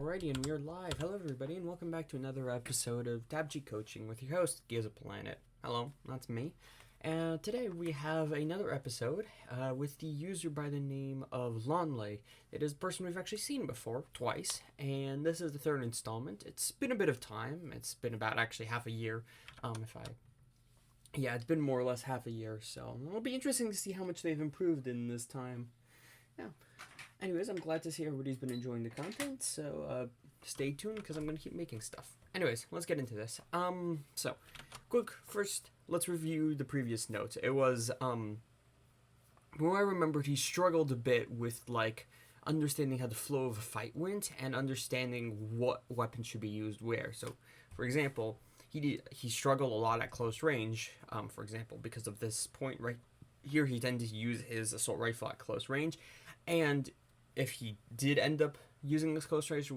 Alrighty, and we are live. Hello, everybody, and welcome back to another episode of TABG Coaching with your host, Giza Planet. Hello, that's me. And today we have another episode with the user by the name of Lonley. It is a person we've actually seen before, twice, and this is the third installment. It's been a bit of time. It's been about actually half a year, it's been more or less half a year, so it'll be interesting to see how much they've improved in this time. Yeah. Anyways, I'm glad to see everybody's been enjoying the content, so stay tuned because I'm going to keep making stuff. Anyways, let's get into this. First, let's review the previous notes. It was, from what I remembered, he struggled a bit with, understanding how the flow of a fight went and understanding what weapon should be used where. So, for example, he struggled a lot at close range, for example, because of this point right here. He tended to use his assault rifle at close range, and if he did end up using this close range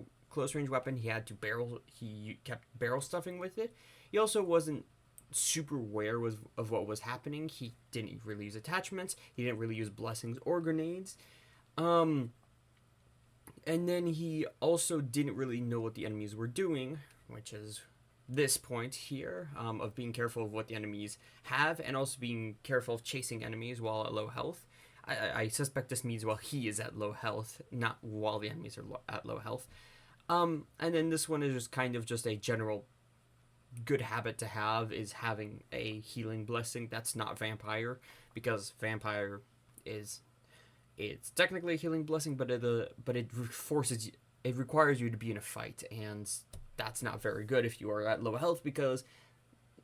weapon, he kept barrel stuffing with it. He also wasn't super aware of what was happening. He didn't really use attachments. He didn't really use blessings or grenades. And then he also didn't really know what the enemies were doing, which is this point here, of being careful of what the enemies have and also being careful of chasing enemies while at low health. I suspect this means while he is at low health, not while the enemies are at low health. And then this one is just kind of just a general good habit to have, is having a healing blessing that's not vampire, because vampire it's technically a healing blessing, but it requires you to be in a fight, and that's not very good if you are at low health, because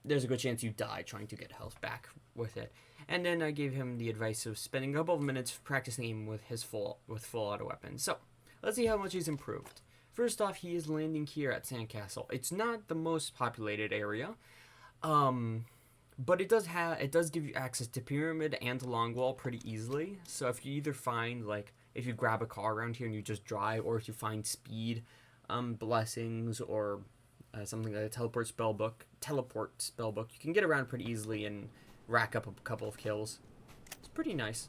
there's a good chance you die trying to get health back with it. And then I gave him the advice of spending a couple of minutes practicing aim with his full auto weapon. So let's see how much he's improved. First off, he is landing here at Sandcastle. It's not the most populated area, but it does give you access to Pyramid and to Longwall pretty easily. So if you either find, if you grab a car around here and you just drive, or if you find speed, blessings, or something like a teleport spellbook, you can get around pretty easily and rack up a couple of kills. It's pretty nice.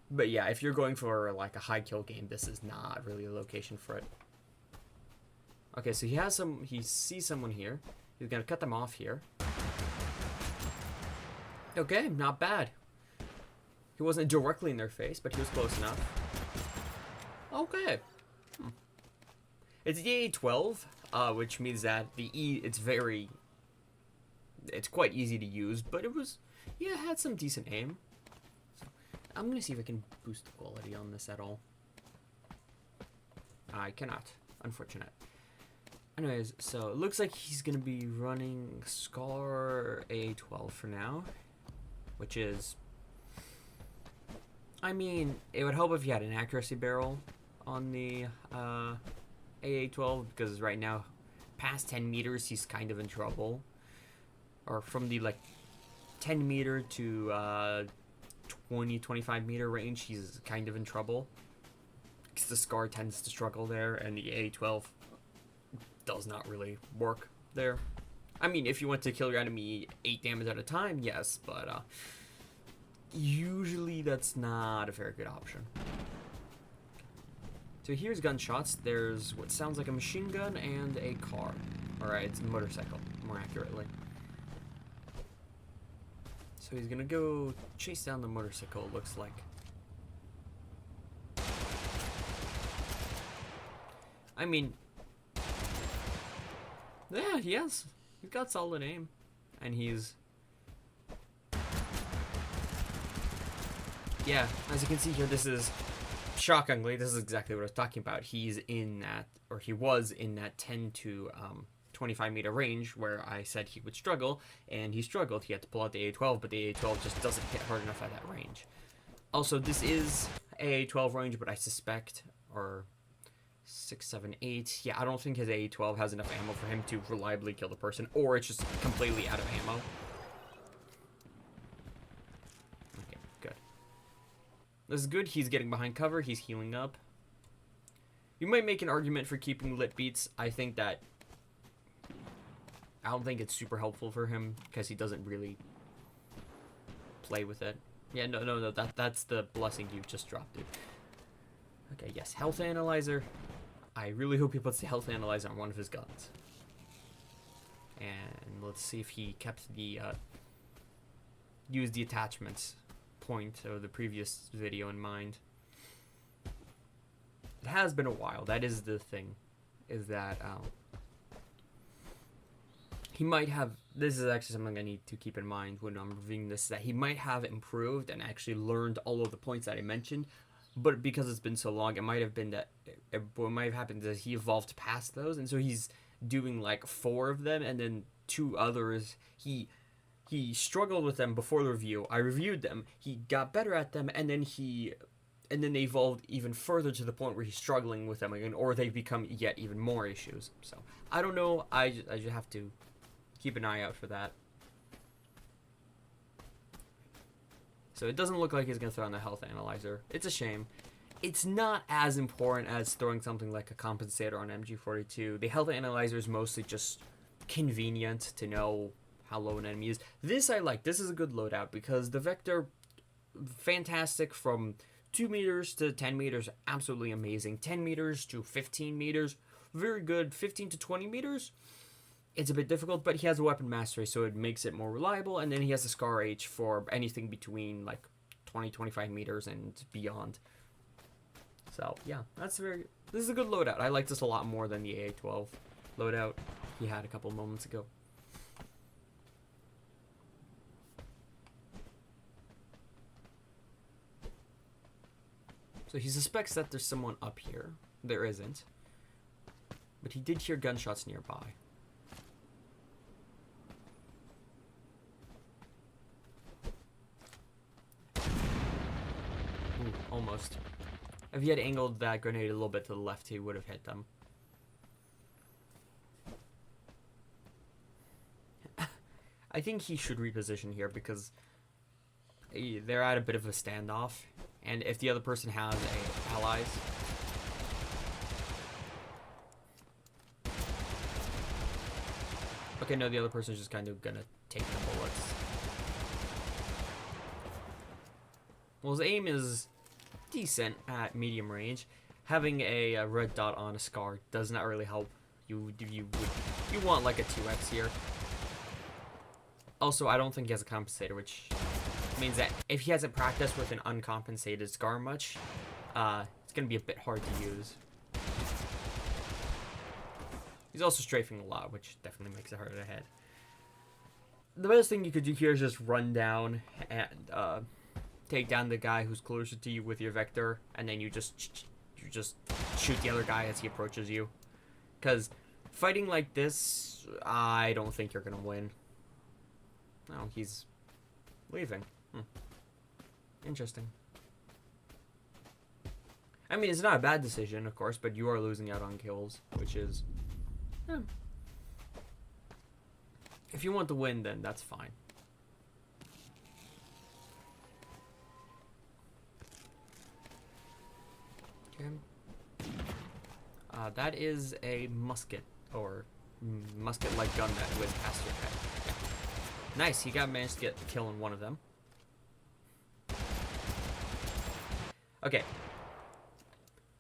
But yeah, if you're going for a high kill game, this is not really a location for it. Okay, so he sees someone here. He's gonna cut them off here. Okay, not bad. He wasn't directly in their face, but he was close enough. Okay. It's the A12, which means that the E, it's quite easy to use, but it had some decent aim. So I'm going to see if I can boost the quality on this at all. I cannot. Unfortunate. Anyways, so it looks like he's going to be running Scar A12 for now, which is, it would help if he had an accuracy barrel on the AA12, because right now, past 10 meters, he's kind of in trouble. Or from the 10 meter to 20-25 meter range, he's kind of in trouble, because the Scar tends to struggle there, and the AA12 does not really work there. If you want to kill your enemy 8 damage at a time, yes, but usually that's not a very good option. So here's gunshots. There's what sounds like a machine gun and a car. Alright, it's a motorcycle, more accurately. So he's gonna go chase down the motorcycle, it looks like. Yeah, he's got solid aim. And yeah, as you can see here, shockingly, this is exactly what I was talking about. He was in that 10 to 25 meter range where I said he would struggle, and he struggled. He had to pull out the A12, but the A12 just doesn't hit hard enough at that range. Also, this is A12 range, but I suspect, or 6, 7, 8. Yeah, I don't think his A12 has enough ammo for him to reliably kill the person, or it's just completely out of ammo. Okay, good. This is good. He's getting behind cover. He's healing up. You might make an argument for keeping lit beats. I don't think it's super helpful for him, because he doesn't really play with it. Yeah, no, that's the blessing you've just dropped, dude. Okay, yes, health analyzer. I really hope he puts the health analyzer on one of his guns. And let's see if he kept the used the attachments point of the previous video in mind. It has been a while. That is the thing, is that he might have, this is actually something I need to keep in mind when I'm reviewing this, that he might have improved and actually learned all of the points that I mentioned, but because it's been so long, it might have been that, what might have happened is he evolved past those, and so he's doing like 4 of them, and then 2 others, he struggled with them before the review. I reviewed them, he got better at them, and then they evolved even further to the point where he's struggling with them again, or they've become yet even more issues. So, I don't know, I just have to keep an eye out for that. So it doesn't look like he's going to throw on the health analyzer. It's a shame. It's not as important as throwing something like a compensator on MG42. The health analyzer is mostly just convenient to know how low an enemy is. This I like. This is a good loadout because the Vector, fantastic from 2 meters to 10 meters, absolutely amazing. 10 meters to 15 meters, very good. 15 to 20 meters, it's a bit difficult, but he has a weapon mastery, so it makes it more reliable. And then he has the Scar H for anything between like 20-25 meters and beyond. So yeah, this is a good loadout. I like this a lot more than the AA-12 loadout he had a couple moments ago. So he suspects that there's someone up here. There isn't. But he did hear gunshots nearby. Ooh, almost. If he had angled that grenade a little bit to the left, he would have hit them. I think he should reposition here because they're at a bit of a standoff. And if the other person has allies... Okay, no, the other person's just kind of gonna take the bullets. Well, his aim is decent at medium range. Having a red dot on a Scar does not really help. You want like a 2x here. Also, I don't think he has a compensator, which means that if he hasn't practiced with an uncompensated Scar much, it's going to be a bit hard to use. He's also strafing a lot, which definitely makes it harder to hit. The best thing you could do here is just run down and take down the guy who's closer to you with your Vector, and then you just shoot the other guy as he approaches you. Because fighting like this, I don't think you're going to win. No, he's leaving. Interesting. I mean, it's not a bad decision, of course, but you are losing out on kills, which is... If you want to win, then that's fine. Okay. That is a musket, or musket-like gun that with past your head. Yeah. Nice, he managed to get the kill on one of them. Okay.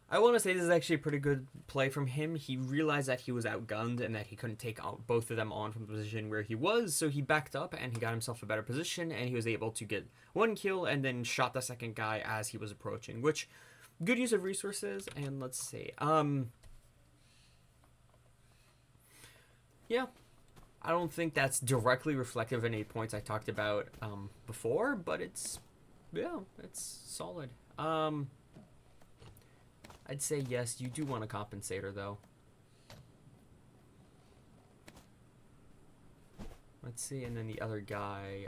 I want to say this is actually a pretty good play from him. He realized that he was outgunned and that he couldn't take out both of them on from the position where he was, so he backed up and he got himself a better position, and he was able to get 1 kill and then shot the second guy as he was approaching, which, good use of resources. And let's see. Yeah. I don't think that's directly reflective of any points I talked about before, but it's solid. I'd say yes, you do want a compensator though. Let's see, and then the other guy,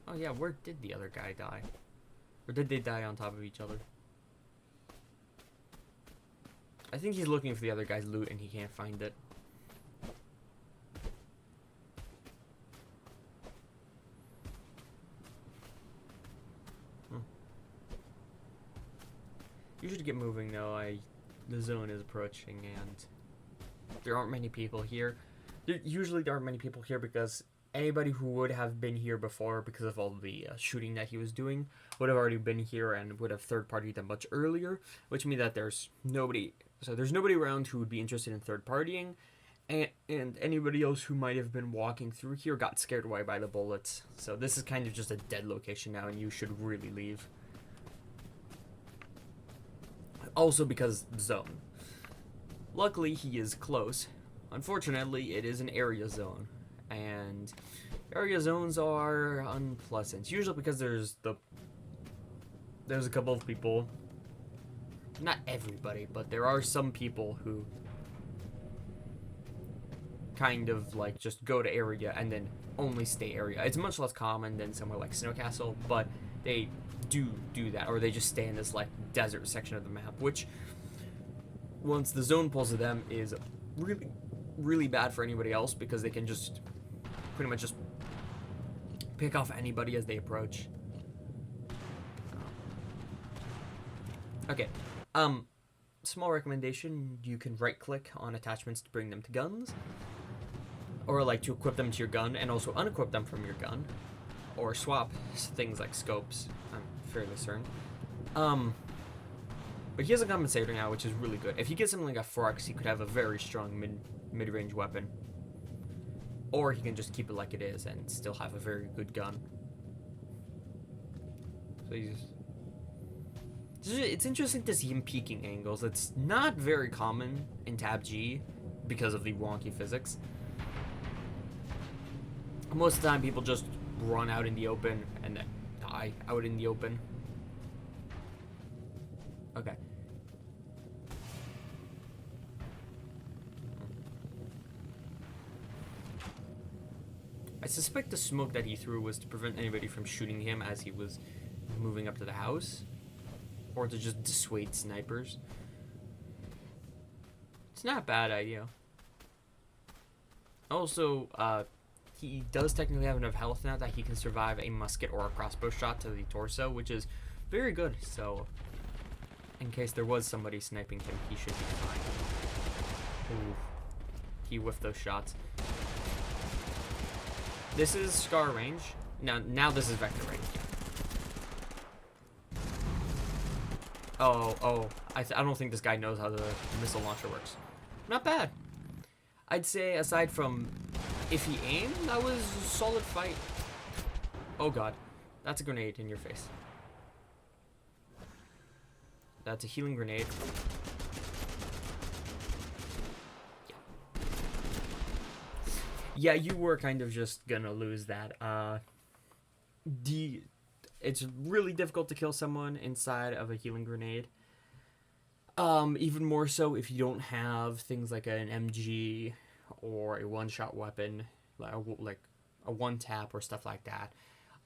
oh yeah, where did the other guy die? Or did they die on top of each other? I think he's looking for the other guy's loot and he can't find it. You should get moving though. The zone is approaching and there aren't many people here. Usually there aren't many people here because anybody who would have been here before because of all the shooting that he was doing would have already been here and would have third-partied them much earlier, which means that there's nobody So there's nobody around who would be interested in third partying, and anybody else who might have been walking through here got scared away by the bullets. So this is kind of just a dead location now, and you should really leave. Also because zone. Luckily, he is close. Unfortunately, it is an area zone, and area zones are unpleasant. Usually because there's a couple of people. Not everybody, but there are some people who kind of like just go to area and then only stay area. It's much less common than somewhere like Snowcastle, but they do that, or they just stay in this like desert section of the map, which once the zone pulls to them is really, really bad for anybody else, because they can just pretty much just pick off anybody as they approach. Okay. Small recommendation, you can right click on attachments to bring them to guns, or like to equip them to your gun and also unequip them from your gun, or swap things like scopes. I'm fairly certain. But he has a compensator now, which is really good. If he gets something like a Forex, he could have a very strong mid-range weapon, or he can just keep it like it is and still have a very good gun. So it's interesting to see him peeking angles. It's not very common in TABG because of the wonky physics. Most of the time, people just run out in the open and then die out in the open. Okay. I suspect the smoke that he threw was to prevent anybody from shooting him as he was moving up to the house, or to just dissuade snipers. It's not a bad idea. Also, he does technically have enough health now that he can survive a musket or a crossbow shot to the torso, which is very good. So, in case there was somebody sniping him, he should be fine. Ooh. He whiffed those shots. This is Scar range. Now this is Vector range. Oh, I don't think this guy knows how the missile launcher works. Not bad. I'd say aside from if he aimed, that was a solid fight. Oh god, that's a grenade in your face. That's a healing grenade. Yeah, you were kind of just gonna lose that. It's really difficult to kill someone inside of a healing grenade. Even more so if you don't have things like an MG or a one-shot weapon, like a one-tap or stuff like that.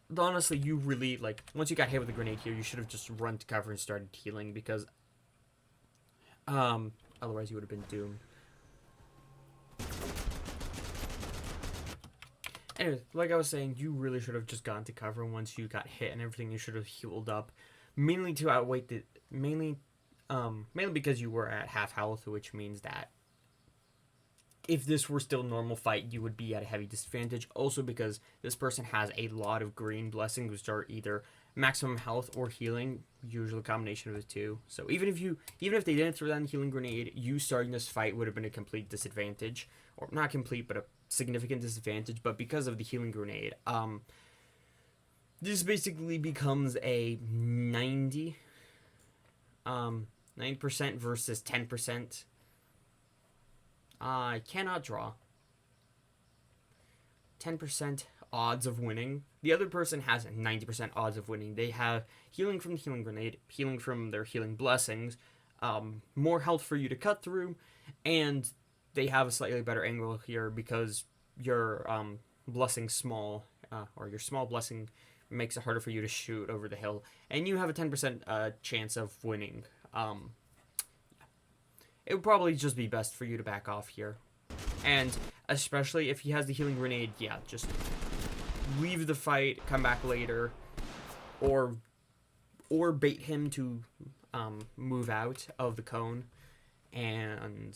But honestly, you really, like, once you got hit with a grenade here, you should have just run to cover and started healing, because otherwise you would have been doomed. Anyway, like I was saying, you really should have just gone to cover, and once you got hit and everything, you should have healed up, mainly to outweigh mainly because you were at half health, which means that if this were still a normal fight, you would be at a heavy disadvantage. Also because this person has a lot of green blessings, which are either maximum health or healing, usually a combination of the two. So even if they didn't throw down a healing grenade, you starting this fight would have been a complete disadvantage, or not complete, but a significant disadvantage. But because of the healing grenade, this basically becomes a 90% versus 10%. I cannot draw. 10% odds of winning. The other person has 90% odds of winning. They have healing from the healing grenade, healing from their healing blessings, more health for you to cut through, and they have a slightly better angle here because your blessing small, or your small blessing makes it harder for you to shoot over the hill, and you have a 10% chance of winning. It would probably just be best for you to back off here. And especially if he has the healing grenade, yeah, just leave the fight, come back later, or bait him to move out of the cone. And,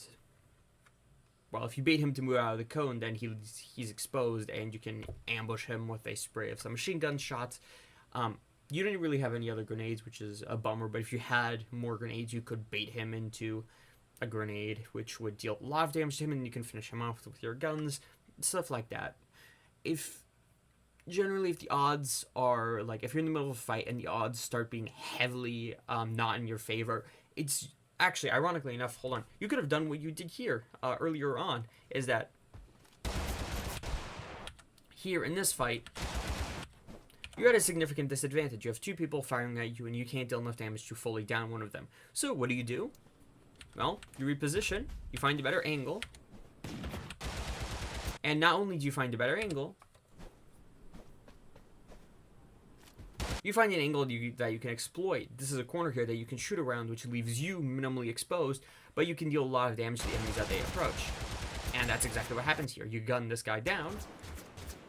well, if you bait him to move out of the cone, then he's exposed, and you can ambush him with a spray of some machine gun shots. You didn't really have any other grenades, which is a bummer, but if you had more grenades, you could bait him into a grenade, which would deal a lot of damage to him, and you can finish him off with your guns, stuff like that. If the odds are, like, if you're in the middle of a fight and the odds start being heavily not in your favor, it's actually, ironically enough, hold on, you could have done what you did here earlier on, is that here in this fight, you're at a significant disadvantage. You have two people firing at you, and you can't deal enough damage to fully down one of them. So what do? Well, you reposition, you find a better angle, and not only do you find a better angle, you find an angle that you can exploit. This is a corner here that you can shoot around, which leaves you minimally exposed, but you can deal a lot of damage to the enemies that they approach. And that's exactly what happens here. You gun this guy down,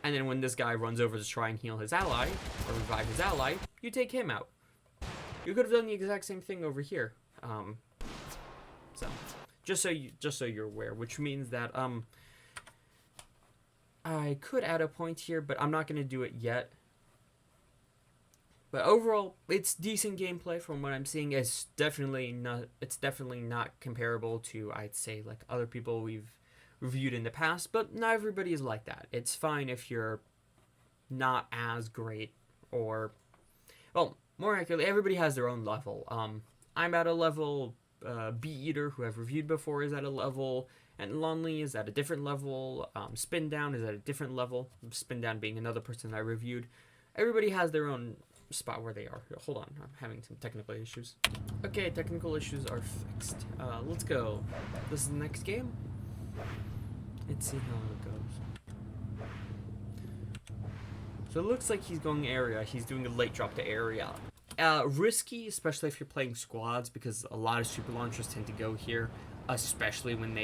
and then when this guy runs over to try and heal his ally, or revive his ally, you take him out. You could have done the exact same thing over here. So, just so you're aware, which means that, I could add a point here, but I'm not going to do it yet. But overall, it's decent gameplay from what I'm seeing. It's definitely not comparable to, I'd say, like other people we've reviewed in the past, but not everybody is like that. It's fine if you're not as great, or, well, more accurately, everybody has their own level. I'm at a level, Bee Eater, who I've reviewed before, is at a level, and Lonley is at a different level, Spin Down is at a different level, Spin Down being another person I reviewed. Everybody has their own spot where they are. Hold on, I'm having some technical issues. Okay, technical issues are fixed. Let's go. This is the next game. Let's see how it goes. So it looks like he's going area. He's doing a late drop to area. Risky, especially if you're playing squads, because a lot of super launchers tend to go here, especially when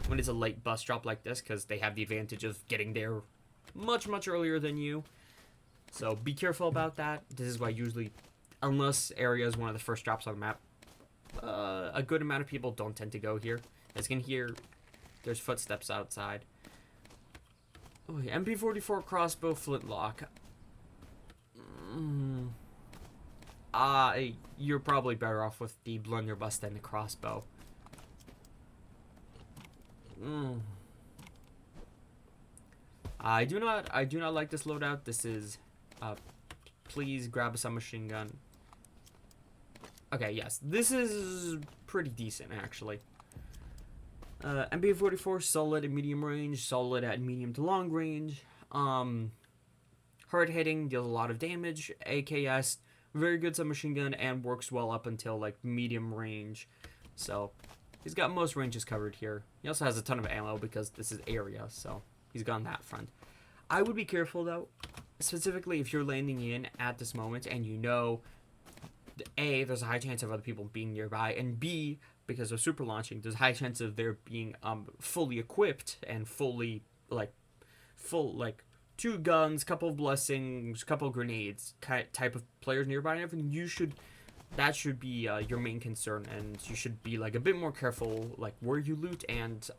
when it's a late bus drop like this, because they have the advantage of getting there much earlier than you. So be careful about that. This is why usually, unless area is one of the first drops on the map, a good amount of people don't tend to go here. As you can hear, there's footsteps outside. Oh, yeah. MP44 crossbow flintlock. You're probably better off with the blunderbuss than the crossbow. I do not like this loadout. This is, please grab a submachine gun. Okay, yes, this is pretty decent actually. MP44 solid at medium range, solid at medium to long range. Hard hitting, deals a lot of damage. AKS, very good submachine gun, and works well up until like medium range. So he's got most ranges covered here. He also has a ton of ammo because this is area, so he's got on that front. I would be careful though, specifically if you're landing in at this moment and you know, A, there's a high chance of other people being nearby, and B, because of super launching, there's a high chance of there being fully equipped and fully two guns, couple of blessings, couple of grenades type of players nearby and everything. That should be your main concern, and you should be like a bit more careful like where you loot and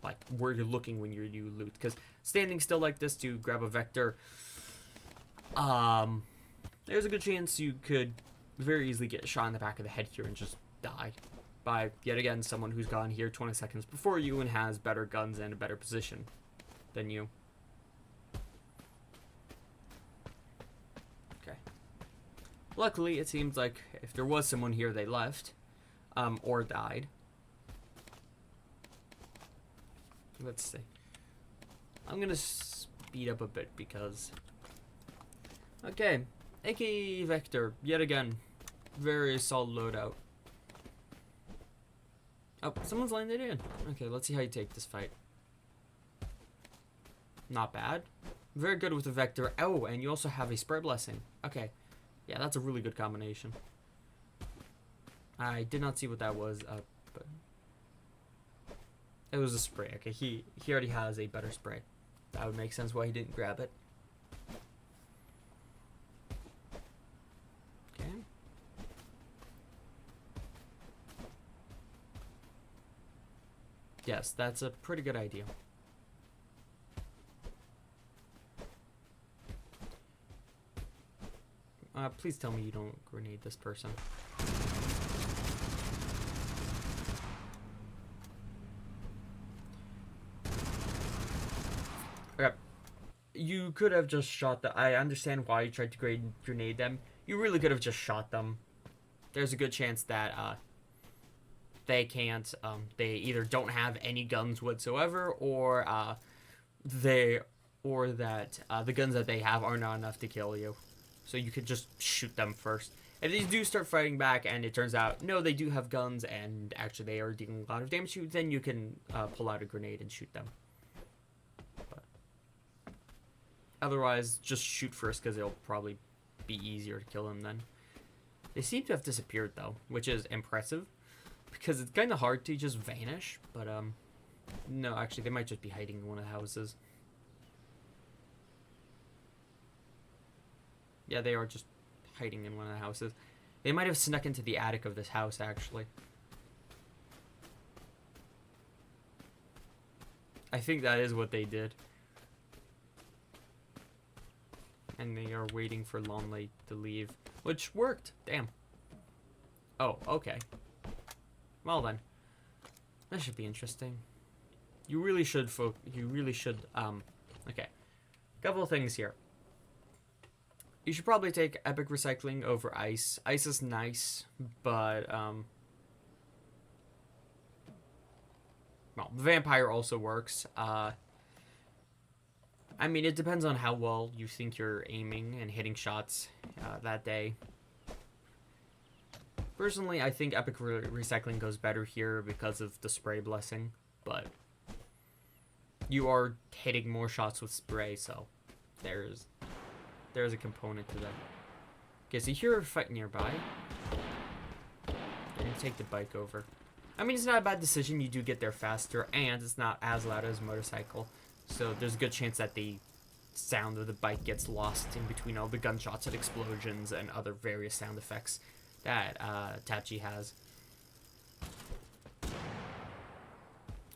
like where you're looking when you loot, because standing still like this to grab a vector, there's a good chance you could very easily get shot in the back of the head here and just die by, yet again, someone who's gone here 20 seconds before you and has better guns and a better position than you. Okay. Luckily, it seems like if there was someone here, they left, or died. Let's see. I'm gonna speed up a bit because... Okay, AK Vector, yet again, very solid loadout. Oh, someone's landed in. Okay, let's see how you take this fight. Not bad. Very good with the Vector. Oh, and you also have a spray blessing. Okay, yeah, that's a really good combination. I did not see what that was, but it was a spray. Okay, he already has a better spray. That would make sense why he didn't grab it. Okay. Yes, that's a pretty good idea. Please tell me you don't grenade this person. You could have just shot the. I understand why you tried to grenade them. You really could have just shot them. There's a good chance that they can't. They either don't have any guns whatsoever, or that the guns that they have are not enough to kill you. So you could just shoot them first. If they do start fighting back, and it turns out no, they do have guns, and actually they are dealing a lot of damage to you, then you can pull out a grenade and shoot them. But otherwise, just shoot first because it'll probably be easier to kill them then. They seem to have disappeared though, which is impressive because it's kind of hard to just vanish. But no, actually, they might just be hiding in one of the houses. Yeah, they are just hiding in one of the houses. They might have snuck into the attic of this house, actually. I think that is what they did. And they are waiting for Lonley to leave, which worked. Damn. Oh, okay. Well then, that should be interesting. You really should okay. Couple of things here. You should probably take epic recycling over ice. Ice is nice, but well, vampire also works. I mean, it depends on how well you think you're aiming and hitting shots that day. Personally, I think epic recycling goes better here because of the spray blessing, but you are hitting more shots with spray, so there's a component to that. Okay, so you hear a fight nearby. You're gonna take the bike over. I mean, it's not a bad decision. You do get there faster, and it's not as loud as a motorcycle. So there's a good chance that the sound of the bike gets lost in between all the gunshots and explosions and other various sound effects that TABG has.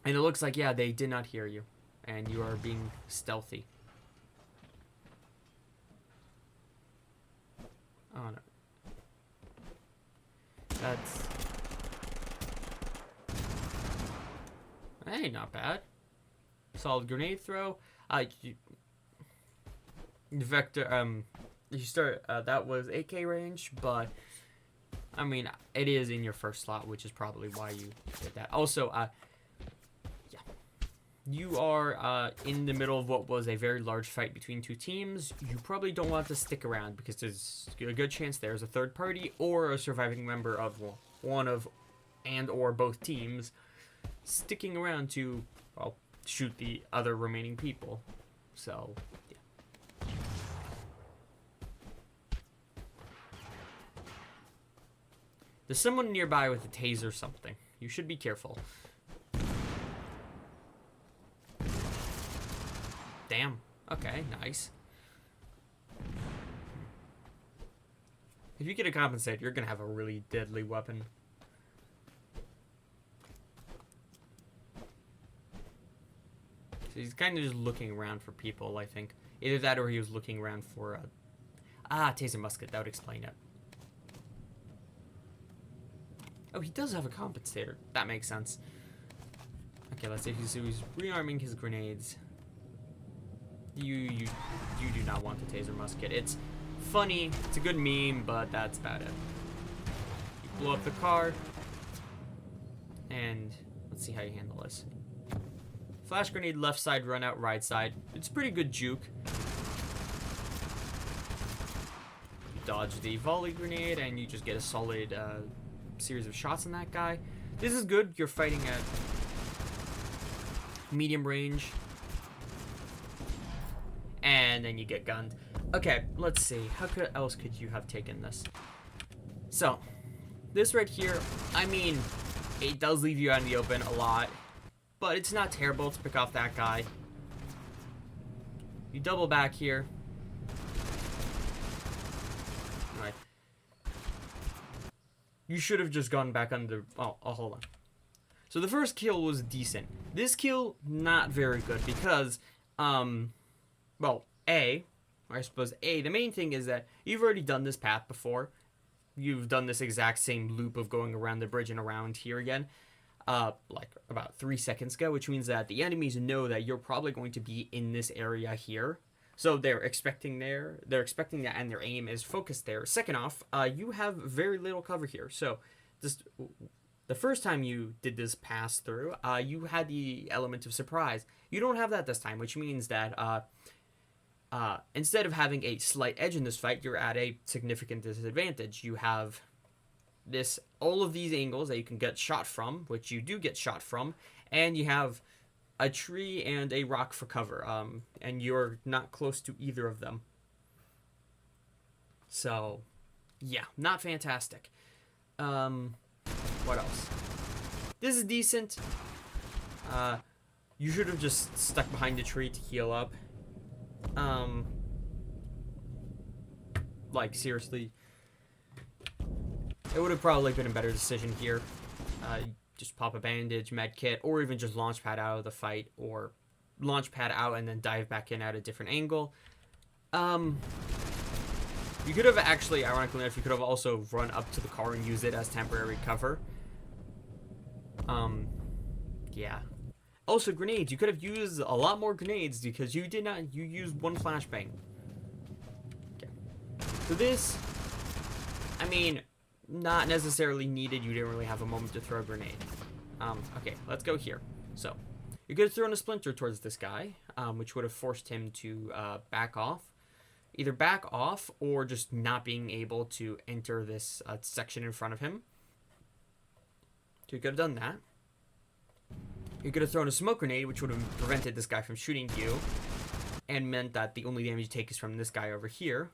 And it looks like, yeah, they did not hear you. And you are being stealthy. Oh, no. That's... Hey, not bad. Solid grenade throw. Vector, you start, that was 8K range, but, I mean, it is in your first slot, which is probably why you did that. Also, yeah. You are, in the middle of what was a very large fight between two teams. You probably don't want to stick around, because there's a good chance there's a third party, or a surviving member of one of, and or both teams, sticking around to, well, shoot the other remaining people. So, yeah. There's someone nearby with a taser or something. You should be careful. Damn. Okay, nice. If you get a compensate, you're gonna have a really deadly weapon. So he's kind of just looking around for people, I think. Either that or he was looking around for a... taser musket. That would explain it. Oh, he does have a compensator. That makes sense. Okay, let's see. So he's rearming his grenades. You do not want the taser musket. It's funny. It's a good meme, but that's about it. You blow up the car. And let's see how you handle this. Flash grenade left side, run out right side. It's pretty good juke. You dodge the volley grenade and you just get a solid series of shots on that guy. This is good. You're fighting at medium range. And then you get gunned. Okay, let's see. How else could you have taken this? So, this right here, I mean, it does leave you out in the open a lot. But it's not terrible to pick off that guy. You double back here. Alright. You should have just gone back under... Oh, hold on. So the first kill was decent. This kill, not very good because, well, I suppose the main thing is that you've already done this path before. You've done this exact same loop of going around the bridge and around here again. Like about 3 seconds ago, which means that the enemies know that you're probably going to be in this area here. So they're expecting that, and their aim is focused there. Second off, you have very little cover here. So just the first time you did this pass through, you had the element of surprise. You don't have that this time, which means that instead of having a slight edge in this fight, you're at a significant disadvantage. You have all of these angles that you can get shot from, which you do get shot from, and you have a tree and a rock for cover, and you're not close to either of them. So, yeah, not fantastic. What else? This is decent. You should have just stuck behind the tree to heal up. Like, seriously. It would have probably been a better decision here. Just pop a bandage, med kit, or even just launch pad out of the fight, or launch pad out and then dive back in at a different angle. You could have actually, ironically enough, you could have also run up to the car and used it as temporary cover. Yeah. Also, grenades. You could have used a lot more grenades because you did not. You used one flashbang. Okay. So this, I mean, not necessarily needed. You didn't really have a moment to throw a grenade. Okay, let's go here. So, you could have thrown a splinter towards this guy, which would have forced him to back off. Either back off or just not being able to enter this section in front of him. So you could have done that. You could have thrown a smoke grenade, which would have prevented this guy from shooting you, and meant that the only damage you take is from this guy over here.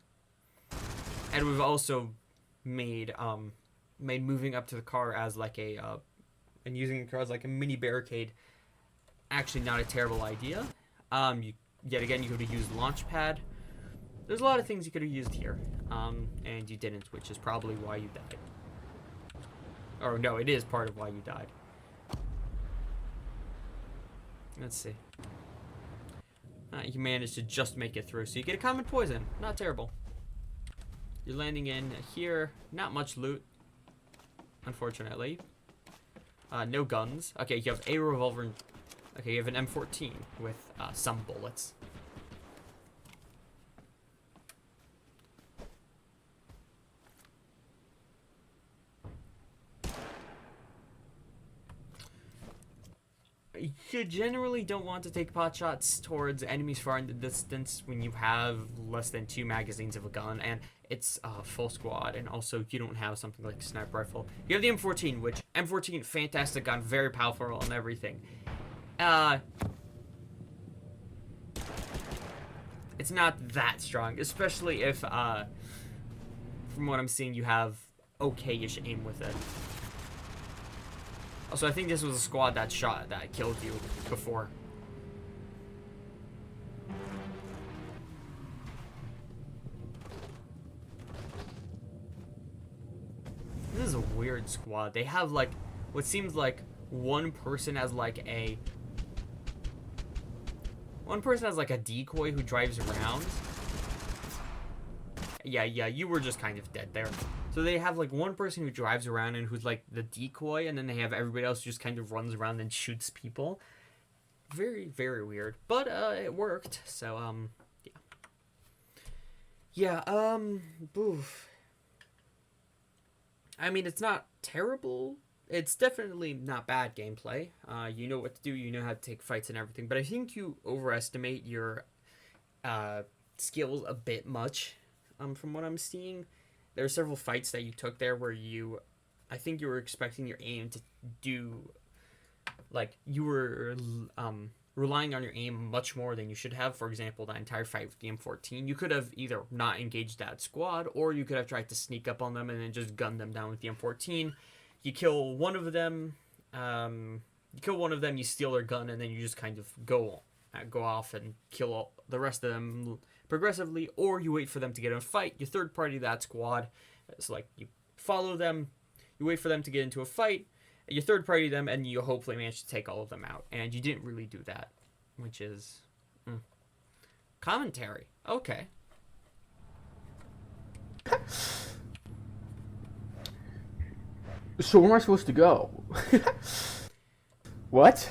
And would have also made moving up to the car as like a and using the car as like a mini barricade actually not a terrible idea. Yet again, you could have used launch pad. There's a lot of things you could have used here, and you didn't, which is probably why you died. Or no, it is part of why you died. Let's see. You managed to just make it through, so you get a common poison. Not terrible. You're landing in here. Not much loot, unfortunately. No guns. Okay, you have a revolver. Okay, you have an M14 with some bullets. You generally don't want to take pot shots towards enemies far in the distance when you have less than 2 magazines of a gun, and it's a full squad, and also you don't have something like a sniper rifle. You have the M14, which M14, fantastic gun, very powerful and everything. It's not that strong, especially if, from what I'm seeing, you have okay-ish aim with it. Also, I think this was a squad that killed you before. This is a weird squad. They have, like, what seems like one person has, like, a decoy who drives around. Yeah, you were just kind of dead there. So they have, like, one person who drives around and who's, like, the decoy, and then they have everybody else who just kind of runs around and shoots people. Very, very weird. But, it worked, so, yeah. Yeah, oof. I mean, it's not terrible. It's definitely not bad gameplay. You know what to do, you know how to take fights and everything, but I think you overestimate your, skills a bit much, from what I'm seeing. There are several fights that you took there where I think you were expecting your aim to do, like, you were relying on your aim much more than you should have. For example, that entire fight with the M14, you could have either not engaged that squad, or you could have tried to sneak up on them and then just gun them down with the M14. You kill one of them, you steal their gun, and then you just kind of go off and kill the rest of them progressively, or you wait for them to get in a fight. You third party that squad. It's like you follow them, you wait for them to get into a fight, you third party them, and you hopefully manage to take all of them out. And you didn't really do that, which is commentary. Okay. So where am I supposed to go? What?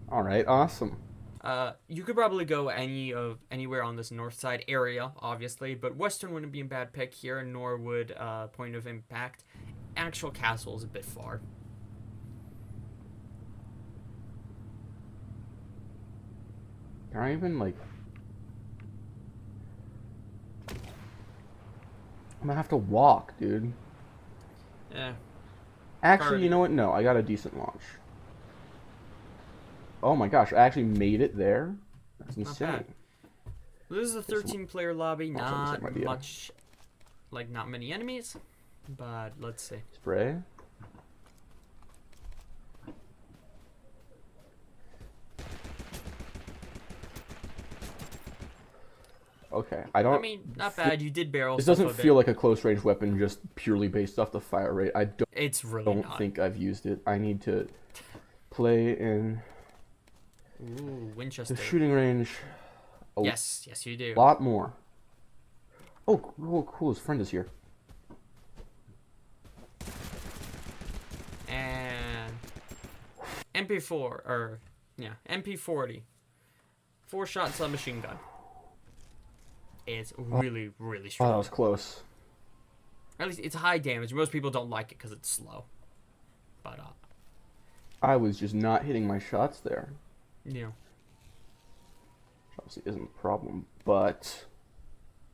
All right, awesome. You could probably go anywhere on this north side area, obviously, but western wouldn't be a bad pick here, nor would Point of Impact. Actual castle is a bit far. Can I even, like... I'm gonna have to walk, dude. Yeah. Actually, you know what? No, I got a decent launch. Oh my gosh, I actually made it there? That's insane. Not bad. This is a 13-player lobby, not much, like, not many enemies, but let's see. Spray? Okay, I mean, not bad. You did barrel. This doesn't feel like a close range weapon, just purely based off the fire rate. I don't. It's really not. Think I've used it. I need to play in. Ooh, Winchester. The shooting range. Yes, you do. A lot more. Oh, cool. His friend is here. And MP40. 4-shot submachine gun. It's really, really strong. Oh, that was close. At least it's high damage. Most people don't like it because it's slow. But, I was just not hitting my shots there. Yeah. Which obviously isn't a problem, but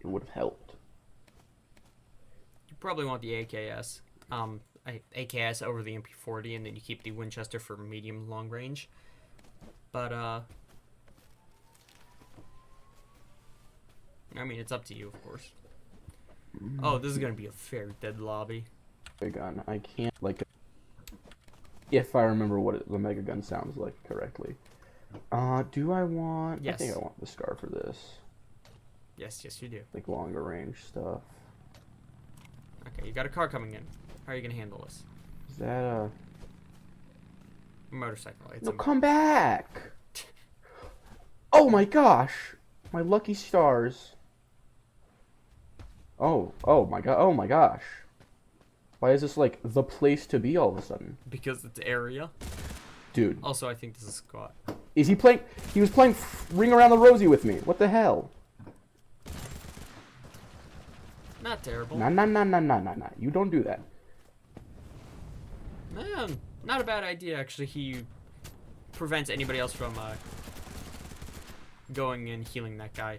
it would have helped. You probably want the AKS. AKS over the MP40, and then you keep the Winchester for medium long range. But, I mean, it's up to you, of course. Oh, this is going to be a very dead lobby. Mega gun. I can't, like... If I remember what the mega gun sounds like correctly. Do I want... Yes. I think I want the scar for this. Yes, you do. Like, longer range stuff. Okay, you got a car coming in. How are you going to handle this? Is that a... Motorcycle. No, come back! Oh my gosh! My lucky stars. Oh my gosh. Why is this like the place to be all of a sudden? Because it's area. Dude. Also, I think this is squat. Is he playing? He was playing Ring Around the Rosie with me. What the hell? Not terrible. Nah. You don't do that. Man, not a bad idea, actually. He prevents anybody else from going and healing that guy.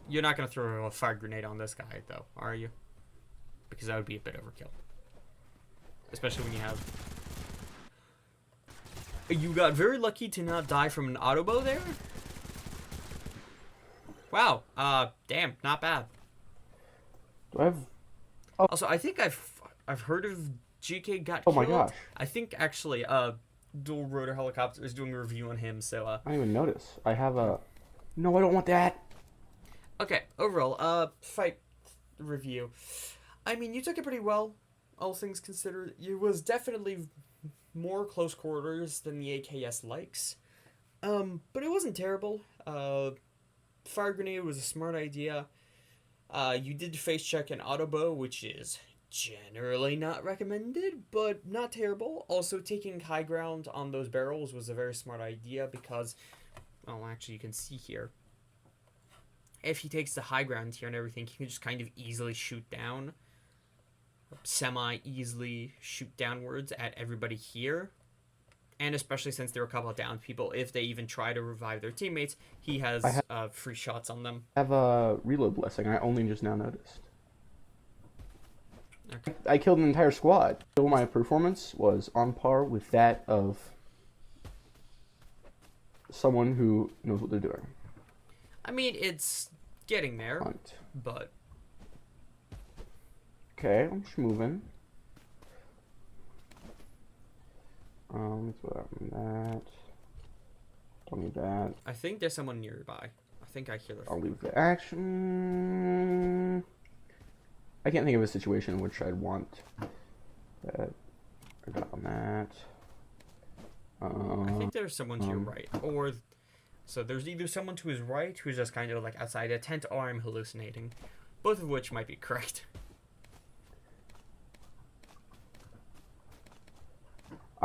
You're not going to throw a fire grenade on this guy, though, are you? Because that would be a bit overkill. Especially when you have... You got very lucky to not die from an auto bow there? Wow. Damn, not bad. Do I have... Oh. Also, I think I've heard of GK got killed. Oh my gosh. I think, actually, Dual Rotor Helicopter is doing a review on him, so... I didn't even notice. I have a... No, I don't want that. Okay, overall, fight review. I mean, you took it pretty well, all things considered. It was definitely more close quarters than the AKS likes. But it wasn't terrible. Fire grenade was a smart idea. You did face check an auto bow, which is generally not recommended, but not terrible. Also, taking high ground on those barrels was a very smart idea because, well, actually, you can see here. If he takes the high ground here and everything, he can just kind of easily shoot down, semi-easily shoot downwards at everybody here. And especially since there are a couple of downed people, if they even try to revive their teammates, he has free shots on them. I have a reload blessing. I only just now noticed. Okay. I killed an entire squad. So my performance was on par with that of someone who knows what they're doing. I mean, it's getting there, but... Okay, I'm just moving. Let's put that. Don't need that. I think there's someone nearby. I think I hear the... I'll leave the action. I can't think of a situation in which I'd want that. I got on that. I think there's someone to your right, or... So there's either someone to his right who's just kind of like outside a tent, or I'm hallucinating. Both of which might be correct.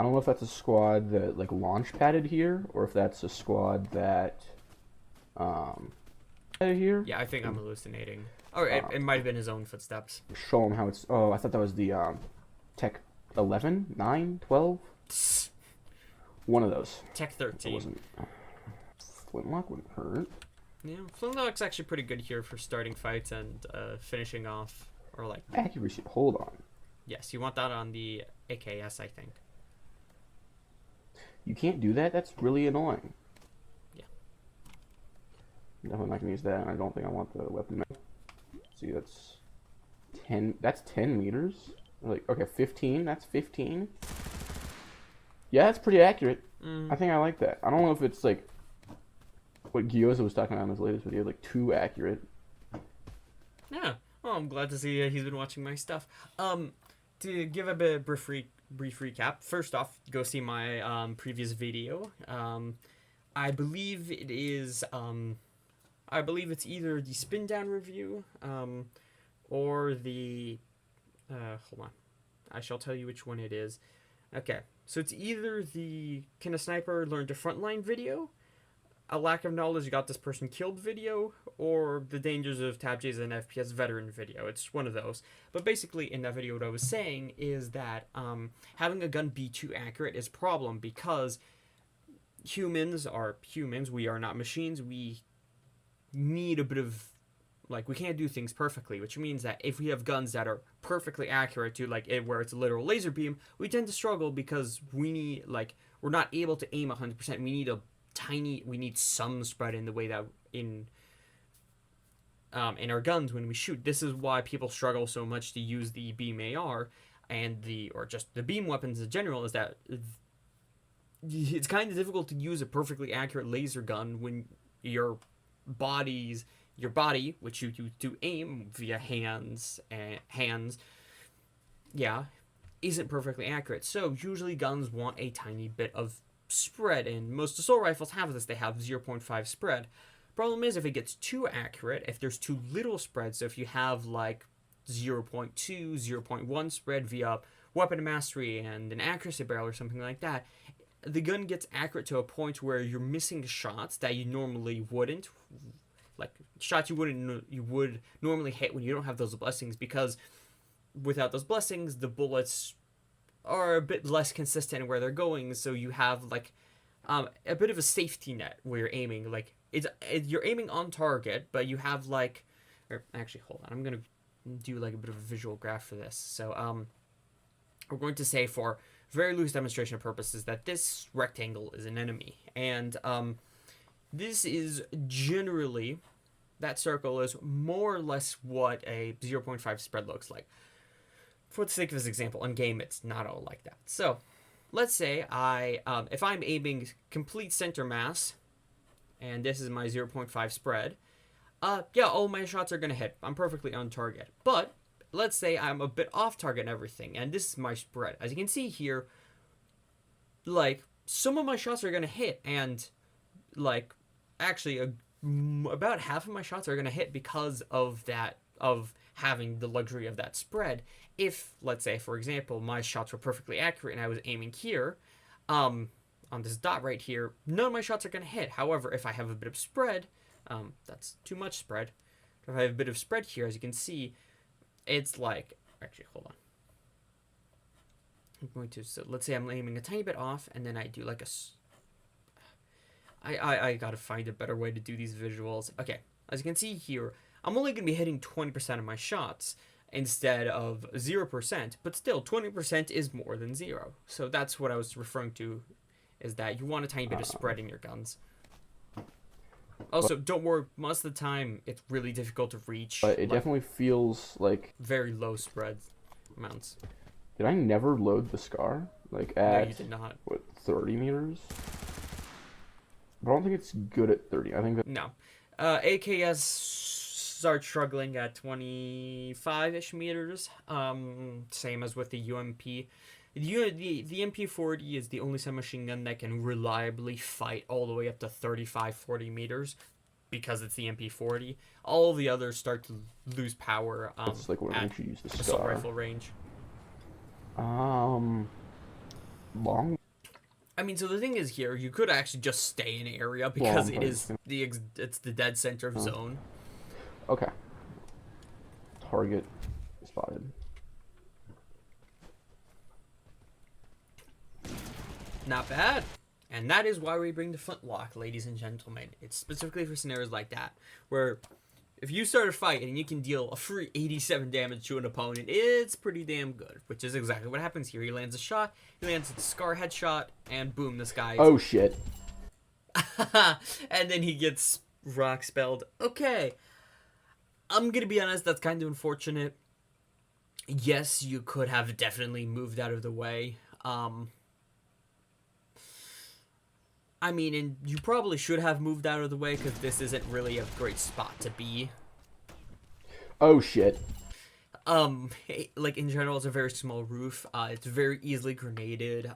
I don't know if that's a squad that like launch padded here, or if that's a squad that padded here. Yeah, I think I'm hallucinating. Or it might have been his own footsteps. Show him how it's. Oh, I thought that was the Tech 11, 9, 12. One of those. Tech That 13. wasn't. Flintlock wouldn't hurt. Yeah, Flintlock's actually pretty good here for starting fights and finishing off, or like. Accuracy. Hold on. Yes, you want that on the AKS, I think. You can't do that. That's really annoying. Yeah. Definitely not gonna use that. I don't think I want the weapon. See, that's 10. That's 10 meters. Like, okay, 15. That's 15. Yeah, that's pretty accurate. I think I like that. I don't know if it's like what Gyoza was talking about in his latest video, like too accurate. Yeah. Well, I'm glad to see he's been watching my stuff. To give a bit of brief recap, first off, go see my previous video. I believe it is. I believe it's either the spin down review, or the. Hold on, I shall tell you which one it is. Okay, so it's either the Can a Sniper Learn to Frontline video, a lack of knowledge got this person killed video, or the dangers of TABG as an FPS veteran video. It's one of those. But basically, in that video, what I was saying is that having a gun be too accurate is a problem because humans are humans. We are not machines. We need a bit of we can't do things perfectly, which means that if we have guns that are perfectly accurate to where it's a literal laser beam, we tend to struggle because we need we're not able to aim 100%. We need some spread in the way that in our guns when we shoot. This is why people struggle so much to use the beam AR and just the beam weapons in general, is that it's kind of difficult to use a perfectly accurate laser gun when your body, which you do aim via hands, isn't perfectly accurate. So usually guns want a tiny bit of spread, and most assault rifles have this. They have 0.5 spread. Problem is, if it gets too accurate, if there's too little spread, so if you have 0.2, 0.1 spread via weapon mastery and an accuracy barrel or something like that, the gun gets accurate to a point where you're missing shots that you normally wouldn't. Shots you would normally hit when you don't have those blessings, because without those blessings, the bullets are a bit less consistent in where they're going, so you have a bit of a safety net where you're aiming. You're aiming on target, but you have or actually, hold on, I'm gonna do a bit of a visual graph for this. So we're going to say, for very loose demonstration purposes, that this rectangle is an enemy, and this is generally, that circle is more or less what a 0.5 spread looks like. For the sake of this example, in game it's not all like that. So let's say if I'm aiming complete center mass, and this is my 0.5 spread, all my shots are gonna hit. I'm perfectly on target. But let's say I'm a bit off target and everything, and this is my spread. As you can see here, some of my shots are gonna hit, and actually about half of my shots are gonna hit because of having the luxury of that spread. If, let's say, for example, my shots were perfectly accurate and I was aiming here, on this dot right here, none of my shots are going to hit. However, if I have a bit of spread, that's too much spread. If I have a bit of spread here, as you can see, it's actually, hold on. I'm going to, so let's say I'm aiming a tiny bit off, and then I do I gotta find a better way to do these visuals. Okay, as you can see here, I'm only going to be hitting 20% of my shots instead of 0%, but still 20% is more than 0. So that's what I was referring to, is that you want a tiny bit of spread in your guns. Also, don't worry, most of the time it's really difficult to reach. But it definitely feels like very low spread amounts. Did I never load the SCAR? No, you did not. What, 30 meters? But I don't think it's good at 30. I think that... No. AKS start struggling at 25-ish meters. Same as with the UMP. The MP40 is the only submachine gun that can reliably fight all the way up to 35-40 meters, because it's the MP40. All the others start to lose power That's what makes you use the SCAR. assault rifle range. Long. I mean, so the thing is here, you could actually just stay in an area Well, because it is it's the dead center of zone. Okay. Target spotted. Not bad. And that is why we bring the flintlock, ladies and gentlemen. It's specifically for scenarios like that, where if you start a fight and you can deal a free 87 damage to an opponent, it's pretty damn good. Which is exactly what happens here. He lands a shot, he lands a scar headshot, and boom, this guy. Oh shit. And then he gets rock spelled. Okay. I'm gonna be honest, that's kind of unfortunate. Yes, you could have definitely moved out of the way. I mean, and you probably should have moved out of the way because this isn't really a great spot to be. Oh shit. Like in general, it's a very small roof. It's very easily grenaded,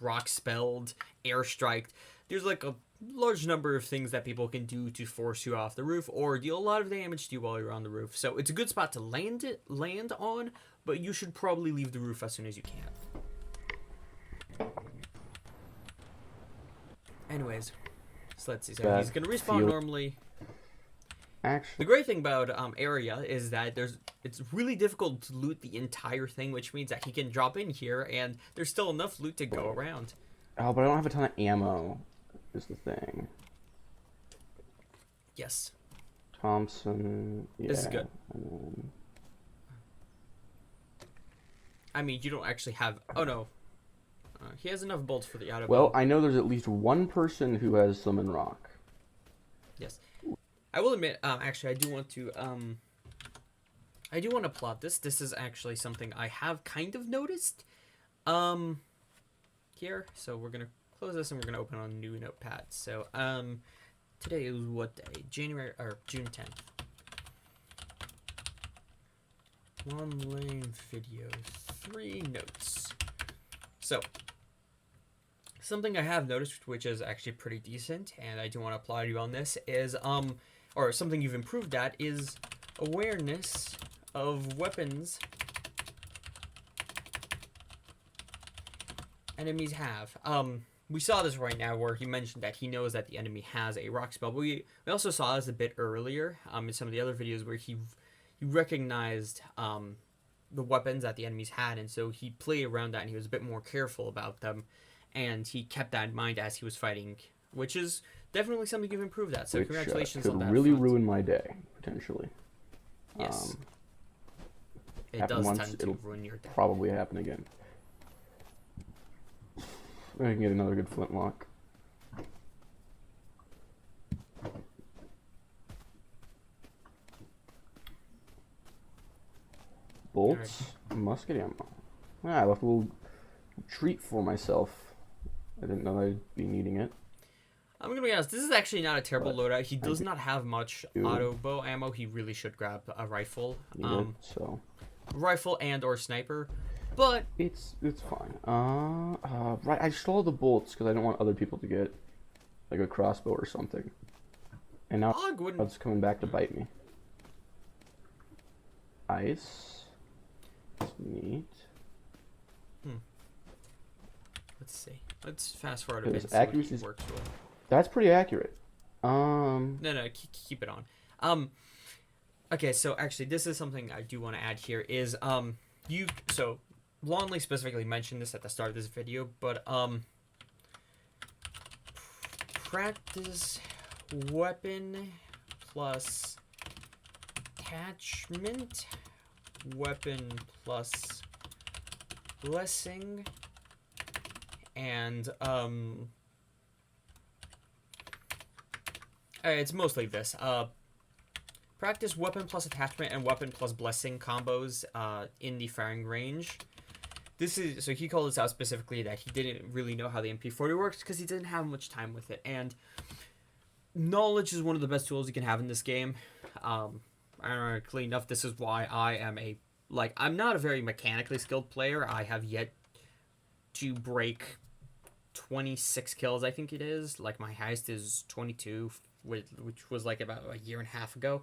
rock spelled, airstriked. There's like a large number of things that people can do to force you off the roof or deal a lot of damage to you while you're on the roof. So it's a good spot to land on, but you should probably leave the roof as soon as you can. Anyways, so let's see. So he's gonna respawn normally. Actually, the great thing about area is that it's really difficult to loot the entire thing, which means that he can drop in here and there's still enough loot to go around. Oh, but I don't have a ton of ammo. Is the thing. Yes. Thompson. Yeah. This is good. I mean, you don't actually have. Oh no. He has enough bolts for the auto. Well, I know there's at least one person who has summon rock. Yes, I will admit. Actually, I do want to. I do want to plot this. This is actually something I have kind of noticed. Here, so we're gonna close this and we're gonna open on a new notepad. So, today is what day? June 10th. Lonley video 3 notes. So. Something I have noticed, which is actually pretty decent, and I do want to applaud you on this, is, or something you've improved at, is awareness of weapons enemies have. We saw this right now where he mentioned that he knows that the enemy has a rock spell, but we also saw this a bit earlier, in some of the other videos where he recognized, the weapons that the enemies had, and so he played around that and he was a bit more careful about them. And he kept that in mind as he was fighting, which is definitely something you've improved at. So congratulations on that. Could really ruin my day, potentially. Yes. It does tend to ruin your day. Probably happen again. I can get another good flintlock. Bolts, musket ammo. I left a little treat for myself. I didn't know I'd be needing it. I'm gonna be honest, this is actually not a terrible loadout. He does not have much auto bow ammo. He really should grab a rifle. Rifle and or sniper. But it's fine. Right, I stole the bolts because I didn't want other people to get like a crossbow or something. And now it's coming back to bite me. Ice. That's neat. Let's see. Let's fast forward a bit. Accuracy works well. That's pretty accurate. No, keep it on. Okay, so actually, this is something I do want to add here. Is so Lonley specifically mentioned this at the start of this video, but practice weapon plus attachment, weapon plus blessing. And it's mostly this. Practice weapon plus attachment and weapon plus blessing combos in the firing range. This is so he called this out specifically that he didn't really know how the MP40 works because he didn't have much time with it. And knowledge is one of the best tools you can have in this game. Ironically enough, this is why I am I'm not a very mechanically skilled player. I have yet to break 26 kills, I think it is. Like, my highest is 22, which was like about a year and a half ago.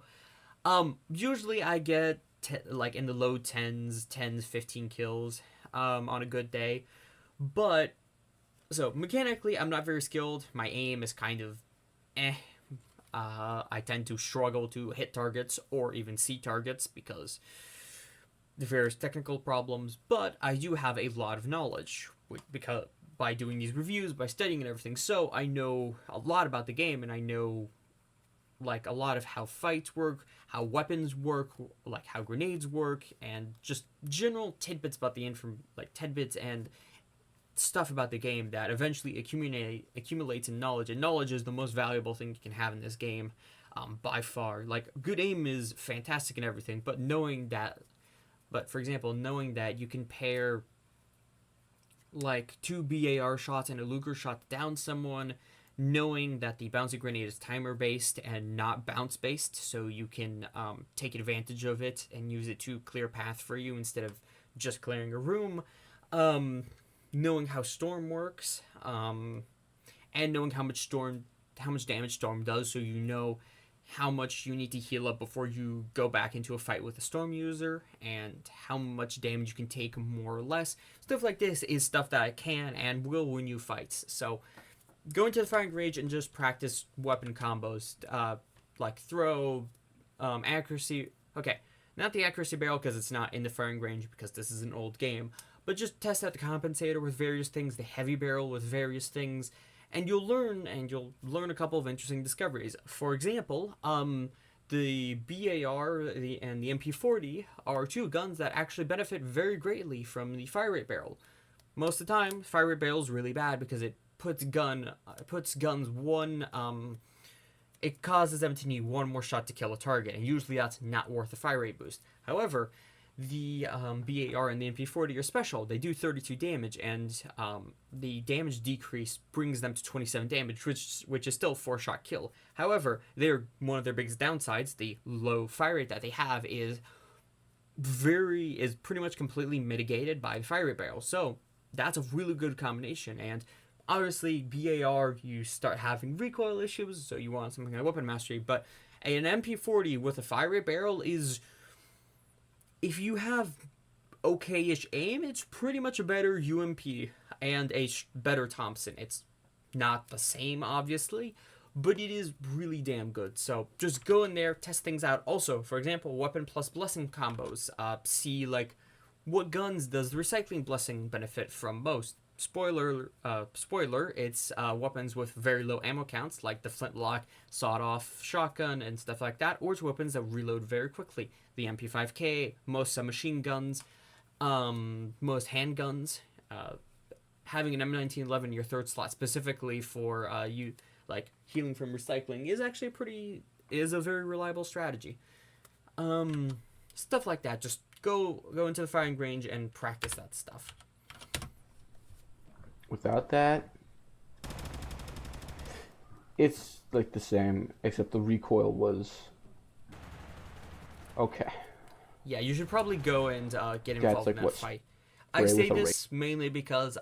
Usually I get like in the low 10s, 15 kills on a good day. But so mechanically, I'm not very skilled. My aim is kind of I tend to struggle to hit targets or even see targets because the various technical problems. But I do have a lot of knowledge because by doing these reviews, by studying and everything. So I know a lot about the game, and I know like a lot of how fights work, how weapons work, like how grenades work, and just general tidbits about the like tidbits and stuff about the game that eventually accumulates in knowledge. And knowledge is the most valuable thing you can have in this game, by far. Like good aim is fantastic and everything, but for example, knowing that you can pair like 2 BAR shots and a Luger shot down someone, knowing that the bouncy grenade is timer based and not bounce based, so you can take advantage of it and use it to clear a path for you instead of just clearing a room. Knowing how storm works, and knowing how much damage storm does, so you know how much you need to heal up before you go back into a fight with a storm user, and how much damage you can take more or less. Stuff like this is stuff that I can and will win you fights. So go into the firing range and just practice weapon combos, like throw, accuracy. Okay, not the accuracy barrel because it's not in the firing range because this is an old game, but just test out the compensator with various things, the heavy barrel with various things, and you'll learn a couple of interesting discoveries. For example, the BAR and the MP40 are two guns that actually benefit very greatly from the fire rate barrel. Most of the time, fire rate barrel is really bad because it puts guns one. It causes them to need one more shot to kill a target, and usually that's not worth a fire rate boost. However, the BAR and the MP40 are special. They do 32 damage, and the damage decrease brings them to 27 damage, which is still 4-shot kill. However, one of their biggest downsides, the low fire rate that they have, is pretty much completely mitigated by the fire rate barrel. So that's a really good combination. And obviously, BAR, you start having recoil issues, so you want something like weapon mastery. But an MP40 with a fire rate barrel is, if you have okay-ish aim, it's pretty much a better UMP and a better Thompson. It's not the same, obviously, but it is really damn good. So just go in there, test things out. Also, for example, weapon plus blessing combos. See, like, what guns does the recycling blessing benefit from most? Spoiler, it's weapons with very low ammo counts, like the flintlock, sawed-off shotgun, and stuff like that, or it's weapons that reload very quickly. The MP5K, most submachine guns, most handguns. Having an M1911 in your third slot specifically for healing from recycling is a very reliable strategy. Stuff like that. Just go into the firing range and practice that stuff. Without that, it's like the same, except the recoil was okay. Yeah, you should probably go and get involved in that fight. I say this mainly because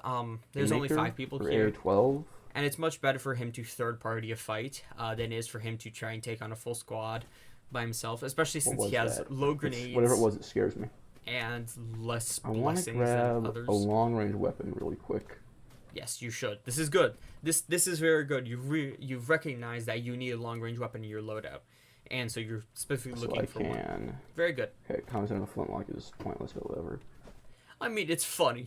there's only 5 people here, A12, and it's much better for him to third party a fight than it is for him to try and take on a full squad by himself, especially since he has low grenades. Whatever it was, it scares me. And less blessings than others. I want to grab a long range weapon really quick. Yes, you should. This is good. This is very good. You've recognized that you need a long range weapon in your loadout, and so you're specifically looking for one. Very good. Okay, commenting on the flintlock is pointless, but whatever. I mean, it's funny.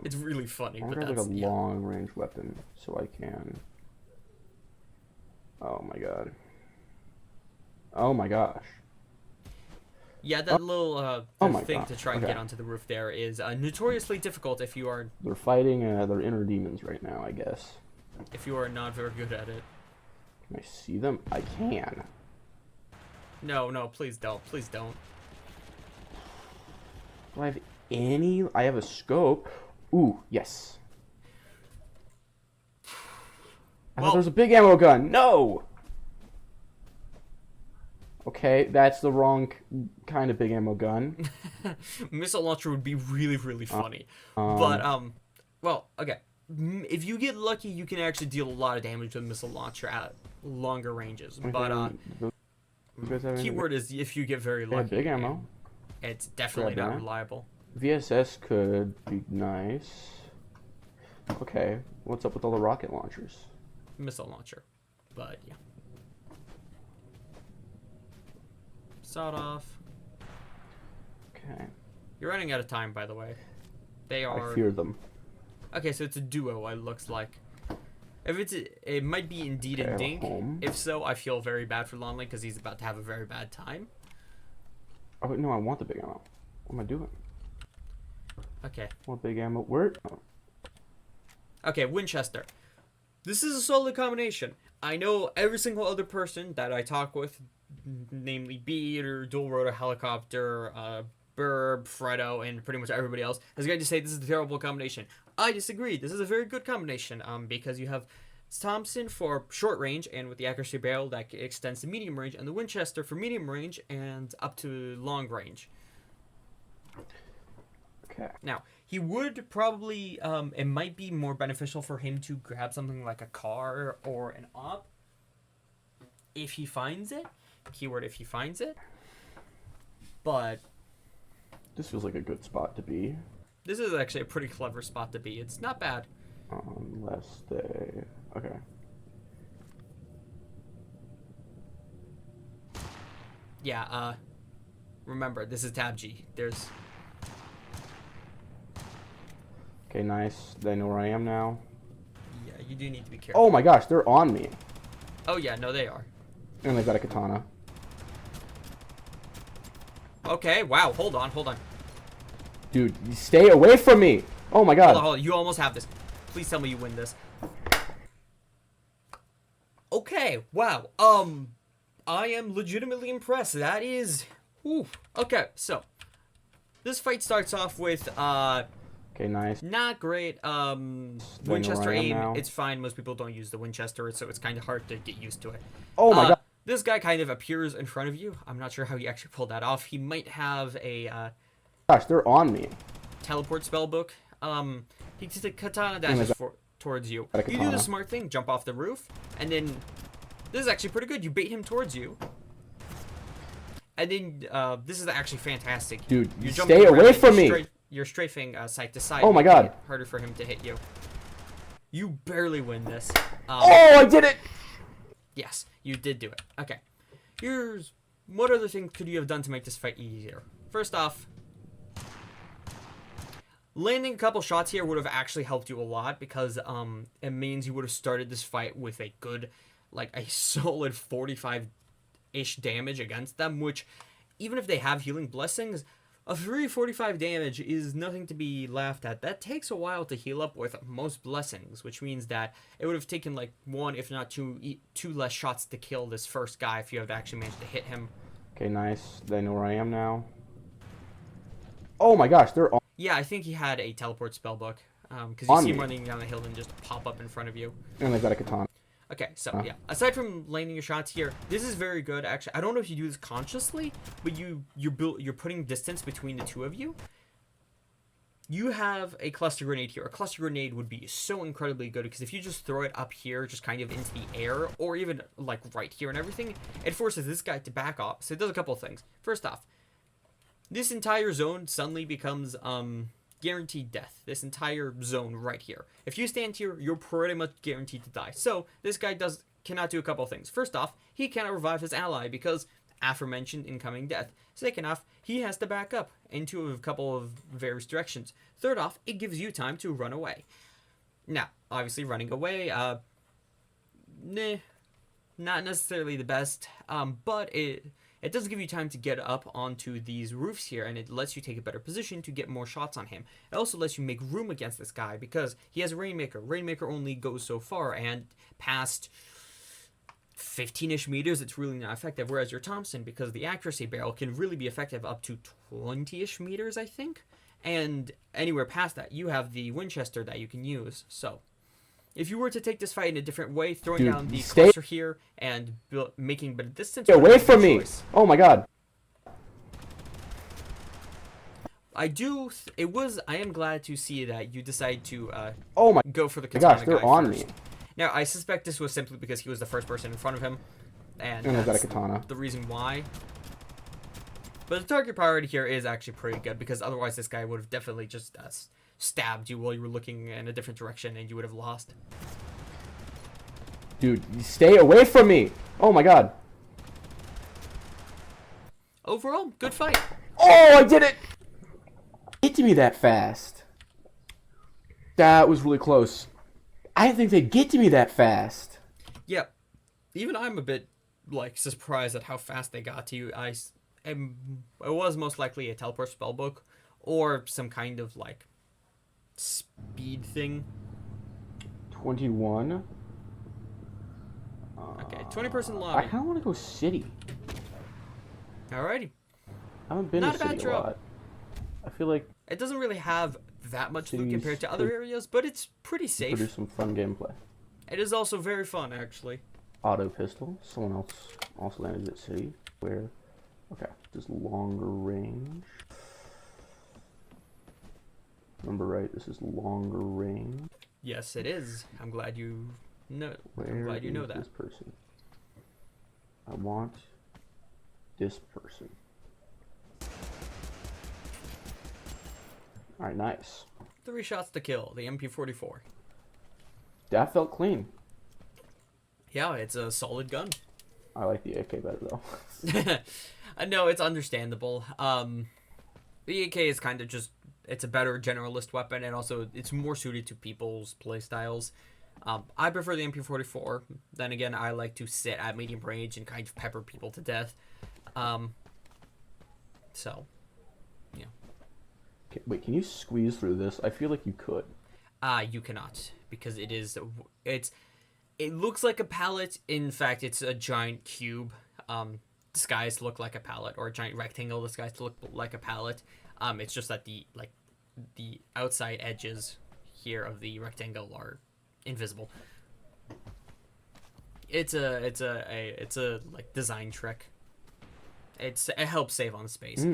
It's really funny. I want to grab like a long range weapon so I can. Oh my god. Oh my gosh. Yeah, that little thing to try and get onto the roof there is notoriously difficult if you are... They're fighting their inner demons right now, I guess. If you are not very good at it. Can I see them? I can. No, please don't. Please don't. Do I have any... I have a scope. Ooh, yes. I thought there was a big ammo gun. No! Okay, that's the wrong kind of big ammo gun. Missile launcher would be really, really funny. Well, okay. If you get lucky, you can actually deal a lot of damage with missile launcher at longer ranges. But keyword is if you get very lucky. Big ammo. It's definitely not reliable. VSS could be nice. Okay, what's up with all the rocket launchers? Missile launcher. But, yeah. Sawed off. Okay. You're running out of time, by the way. They are... I fear them. Okay, so it's a duo, it looks like. If it's... It might be Indeed Okay, and Dink. home. If so, I feel very bad for Lonley because he's about to have a very bad time. Oh, wait, no, I want the big ammo. What am I doing? Okay. I want big ammo. Where? Oh. Okay, Winchester. This is a solid combination. I know every single other person that I talk with, namely Beat or Dual Rotor Helicopter, Burb, Fredo, and pretty much everybody else, is going to say this is a terrible combination. I disagree. This is a very good combination because you have Thompson for short range and with the accuracy barrel that extends to medium range, and the Winchester for medium range and up to long range. Okay. Now, he would probably, it might be more beneficial for him to grab something like a car or an op if he finds it. Keyword if he finds it. But This feels like a good spot to be. this is actually a pretty clever spot to be. It's not bad. Unless they... Okay. Yeah, remember, this is TABG. There's... Okay, nice. They know where I am now. Yeah, you do need to be careful. Oh my gosh, they're on me. Oh, yeah, no, they are. And they've got a katana. Okay, wow, hold on. Dude, you stay away from me! Oh my god. Hold on, you almost have this. Please tell me you win this. Okay, wow. I am legitimately impressed. That is... Ooh. Okay, so. This fight starts off with, Okay, nice. not great. Winchester aim, it's fine. Most people don't use the Winchester, so it's kind of hard to get used to it. Oh my god. This guy kind of appears in front of you. I'm not sure how he actually pulled that off. He might have a Gosh, they're on me. teleport spellbook. He just a katana dashes towards you. You do the smart thing, jump off the roof, and then this is actually pretty good. You bait him towards you. And then this is actually fantastic. Dude, you're stay away from me. You're strafing side to side. Oh my god. Harder for him to hit you. You barely win this. Oh, I did it! Yes, you did do it. Okay. What other things could you have done to make this fight easier? First off, landing a couple shots here would have actually helped you a lot because it means you would have started this fight with a good, like a solid 45-ish damage against them, which even if they have healing blessings, a 345 damage is nothing to be laughed at. That takes a while to heal up with most blessings, which means that it would have taken like one, if not two less shots to kill this first guy if you had actually managed to hit him. Okay, nice. They know where I am now. Oh my gosh, they're on. Yeah, I think he had a teleport spellbook, because you see him running down the hill and just pop up in front of you. And they've got a katana. Okay, so yeah, aside from landing your shots here, this is very good. Actually, I don't know if you do this consciously, but you're putting distance between the two of you. You have a cluster grenade here. A cluster grenade would be so incredibly good because if you just throw it up here, just kind of into the air, or even like right here and everything, it forces this guy to back off. So it does a couple of things. First off, this entire zone suddenly becomes guaranteed death. This entire zone right here. If you stand here, you're pretty much guaranteed to die. So this guy cannot do a couple of things. First off, he cannot revive his ally because aforementioned incoming death. Second off, he has to back up into a couple of various directions. Third off, it gives you time to run away. Now, obviously running away, not necessarily the best, but it does give you time to get up onto these roofs here, and it lets you take a better position to get more shots on him. It also lets you make room against this guy because he has a Rainmaker. Rainmaker only goes so far, and past 15-ish meters, it's really not effective, whereas your Thompson, because the accuracy barrel, can really be effective up to 20-ish meters, I think. And anywhere past that, you have the Winchester that you can use. So if you were to take this fight in a different way, throwing down the cluster here and making a bit of distance... Get away from me! Oh my god. I am glad to see that you decide to go for the katana guy they're on first. me. Now, I suspect this was simply because he was the first person in front of him. And they've got a that's katana. the reason why. But the target priority here is actually pretty good because otherwise this guy would have definitely just stabbed you while you were looking in a different direction, and you would have lost. Dude, stay away from me! Oh my god. Overall, good fight. Oh, I did it! Get to me that fast. That was really close. I didn't think they'd get to me that fast. Yeah, even I'm a bit like surprised at how fast they got to you. It was most likely a teleport spellbook or some kind of like speed thing. 21. Okay, 20-person I lobby. kind of want to go city. Alrighty. I haven't been Not to a bad city a drop. lot. I feel like It doesn't really have that much loot Cities compared to other areas, but it's pretty safe. produce some fun gameplay. It is also very fun, actually. Auto pistol. Someone else also landed at city. Where? Okay, this is longer range. Remember right, this is longer range. Yes, it is. I'm glad you know. Where I'm glad you know is that. this person? I want this person. Alright, nice. 3 shots to kill. The MP44. That felt clean. Yeah, it's a solid gun. I like the AK better though. No, it's understandable. The AK is kind of just, it's a better generalist weapon, and also it's more suited to people's playstyles. I prefer the MP44. Then again, I like to sit at medium range and kind of pepper people to death. So, yeah. Okay, wait, can you squeeze through this? I feel like you could. You cannot, because it looks like a pallet. In fact, it's a giant cube disguised to look like a pallet, or a giant rectangle disguised to look like a pallet. It's just that the outside edges here of the rectangle are invisible. It's a like design trick. It helps save on space.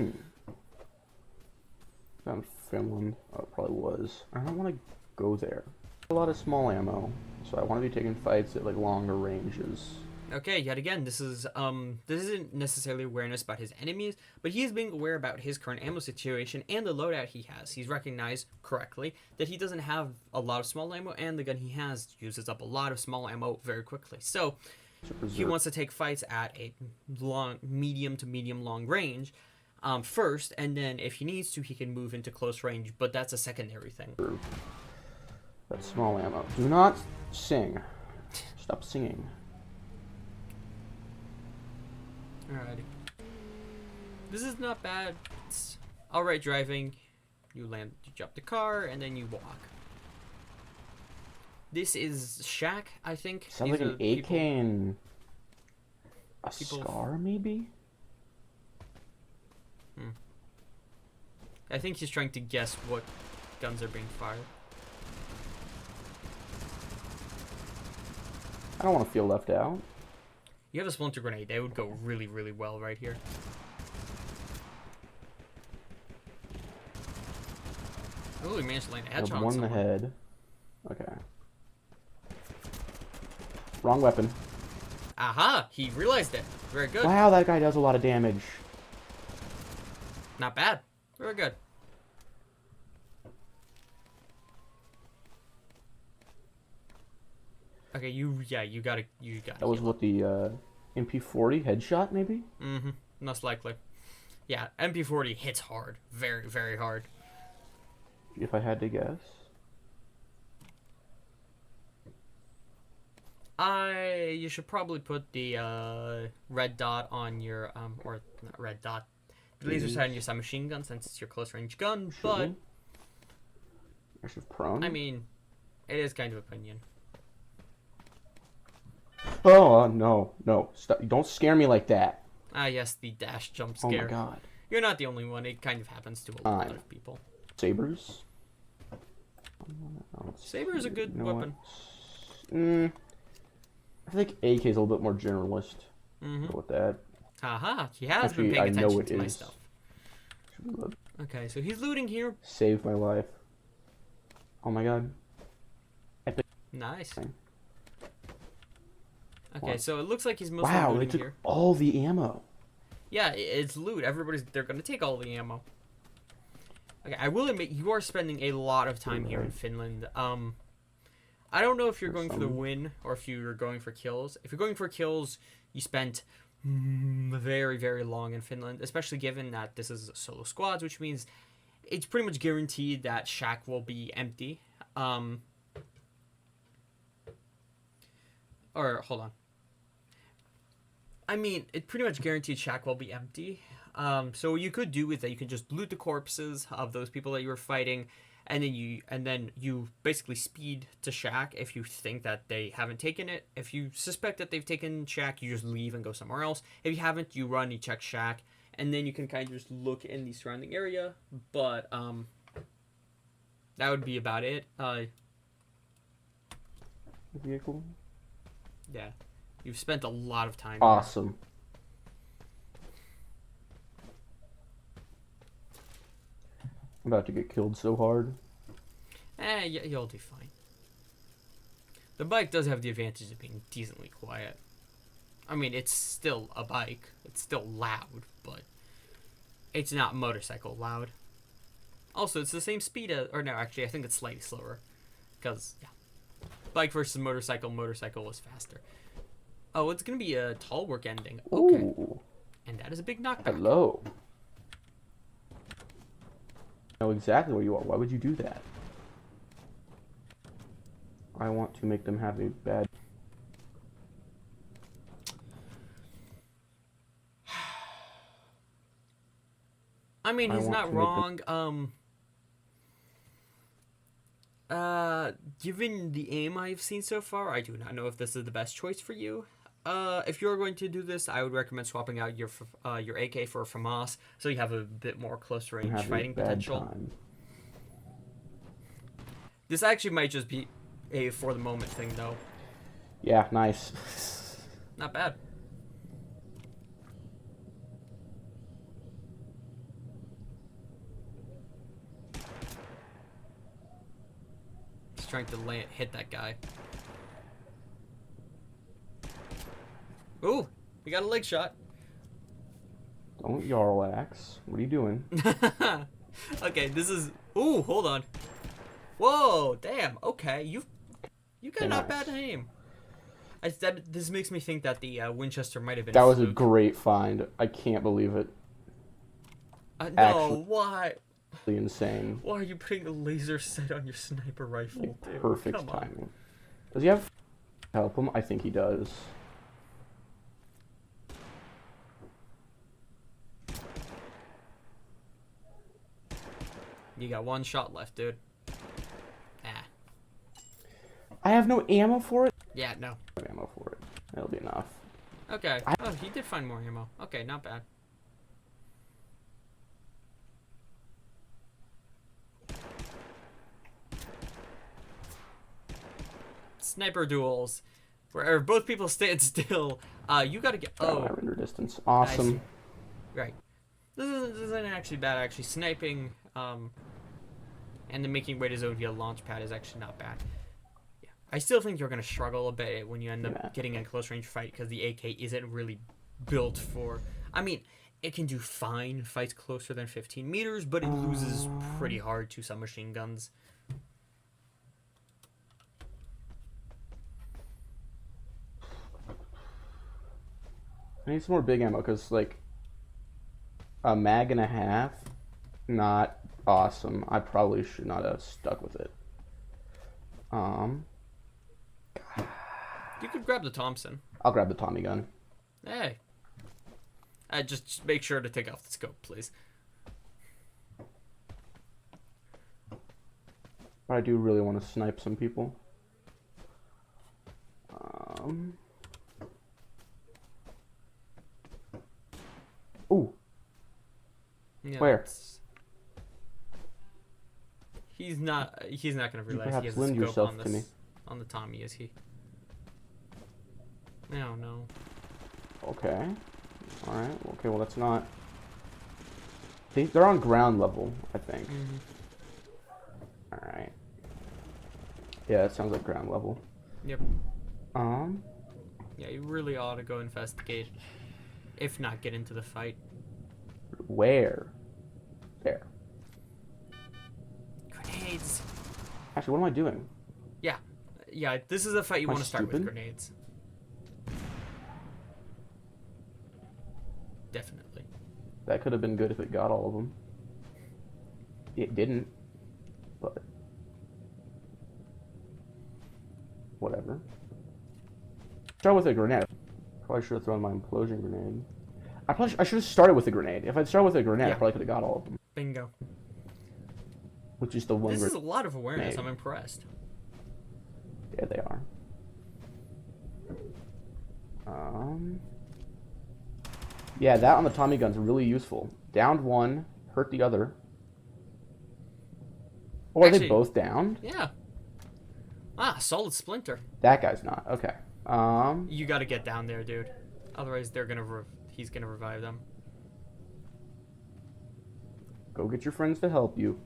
Found Finland. Oh, it probably was. I don't want to go there. A lot of small ammo, so I want to be taking fights at like longer ranges. Okay, yet again, this isn't necessarily awareness about his enemies, but he is being aware about his current ammo situation and the loadout he has. He's recognized correctly that he doesn't have a lot of small ammo, and the gun he has uses up a lot of small ammo very quickly. So he wants to take fights at a medium to medium long range first, and then if he needs to, he can move into close range, but that's a secondary thing. That's small ammo. Do not sing. Stop singing. Alrighty. This is not bad. It's alright driving. You jump the car, and then you walk. This is Shack, I think. Sounds like an AK and a scar, maybe? I think he's trying to guess what guns are being fired. I don't want to feel left out. You have a splinter grenade. That would go really, really well right here. Oh, he managed to land a headshot on one in the someone. head. Okay. Wrong weapon. Aha! He realized it. Very good. Wow, that guy does a lot of damage. Not bad. Very good. Okay, you gotta. That was what the MP40 headshot, maybe? Mm-hmm. Most likely. Yeah, MP40 hits hard. Very, very hard. If I had to guess. You should probably put the red dot on your or not red dot, the laser sight on your submachine gun, since it's your close range gun. But I should prone. I mean, it is kind of opinion. Oh no! Stop! Don't scare me like that. Ah, yes, the dash jump scare. Oh my god! You're not the only one. It kind of happens to a lot of people. Sabers. Saber is a good weapon. I think AK is a little bit more generalist. Go with that. Haha, he has been paying attention to my stuff. Good. Okay, so he's looting here. Saved my life. Oh my god. Epic. Nice. Thing. Okay, so it looks like he's mostly wow, looting they took here. all the ammo. Yeah, it's loot. They're gonna take all the ammo. Okay, I will admit you are spending a lot of time here in Finland. I don't know if you're going for the win or if you're going for kills. If you're going for kills, you spent very, very long in Finland, especially given that this is solo squads, which means it's pretty much guaranteed that shack will be empty. Or, hold on. I mean, it pretty much guaranteed shack will be empty. So what you could do is that you could just loot the corpses of those people that you were fighting, and then you basically speed to shack if you think that they haven't taken it. If you suspect that they've taken shack, you just leave and go somewhere else. If you haven't, you run, you check shack, and then you can kind of just look in the surrounding area. But that would be about it. Vehicle. Yeah, you've spent a lot of time. Awesome. I'm about to get killed so hard. You'll do fine. The bike does have the advantage of being decently quiet. I mean, it's still a bike. It's still loud, but it's not motorcycle loud. Also, it's the same speed as... Or no, actually, I think it's slightly slower. Because, yeah. Bike versus motorcycle. Motorcycle was faster. Oh, it's going to be a tall work ending. Okay. Ooh. And that is a big knockback. Hello. I know exactly where you are. Why would you do that? I want to make them have a bad... I mean, he's not wrong. Given the aim I've seen so far, I do not know if this is the best choice for you. If you're going to do this, I would recommend swapping out your AK for a FAMAS, so you have a bit more close range fighting potential. Time. This actually might just be a for the moment thing, though. Yeah, nice. Not bad. Just trying to hit that guy. Ooh, we got a leg shot. Don't Yarlax. What are you doing? Okay, this is... Ooh, hold on. Whoa, damn. Okay, you got not bad aim. This makes me think that the Winchester might have been... That was a great find. I can't believe it. No, Actually, why? Insane. Why are you putting a laser sight on your sniper rifle, dude? Perfect Come on. timing. Does he have... Help him? I think he does. You got one shot left, dude. Ah. I have no ammo for it? Yeah, no. I have ammo for it. That'll be enough. Okay. Oh, he did find more ammo. Okay, not bad. Sniper duels, where both people stand still. You gotta get... Oh. I render distance. Awesome. Right. This isn't actually bad, actually. Sniping, and then making way to zone via launch pad is actually not bad. Yeah. I still think you're going to struggle a bit when you end up getting in a close range fight because the AK isn't really built for... I mean, it can do fine fights closer than 15 meters, but it loses pretty hard to submachine guns. I need some more big ammo because, like, a mag and a half, not awesome. I probably should not have stuck with it. You could grab the Thompson. I'll grab the Tommy gun. Hey. Just make sure to take off the scope, please. But I do really want to snipe some people. Ooh. Yeah, Where? He's not gonna realize he has a lend scope yourself on to me. this on the Tommy, is he? No. Okay. Alright. Okay, well that's not... They're on ground level, I think. Mm-hmm. Alright. Yeah, that sounds like ground level. Yep. Yeah, you really ought to go investigate. If not, get into the fight. Where? There. grenades. Actually, what am I doing? Yeah, this is a fight you Am I want to start with stupid? grenades. Definitely. That could have been good if it got all of them. It didn't, but whatever. Start with a grenade. Probably should have thrown my implosion grenade. I should have started with a grenade. If I'd started with a grenade, I probably could have got all of them. Bingo. With just the one This grenade. is a lot of awareness. I'm impressed. Yeah, they are. Yeah, that on the Tommy gun's really useful. Downed one, hurt the other. Or are they both downed? Yeah. Ah, solid splinter. That guy's not. Okay. You got to get down there, dude. Otherwise, he's gonna revive them. Go get your friends to help you.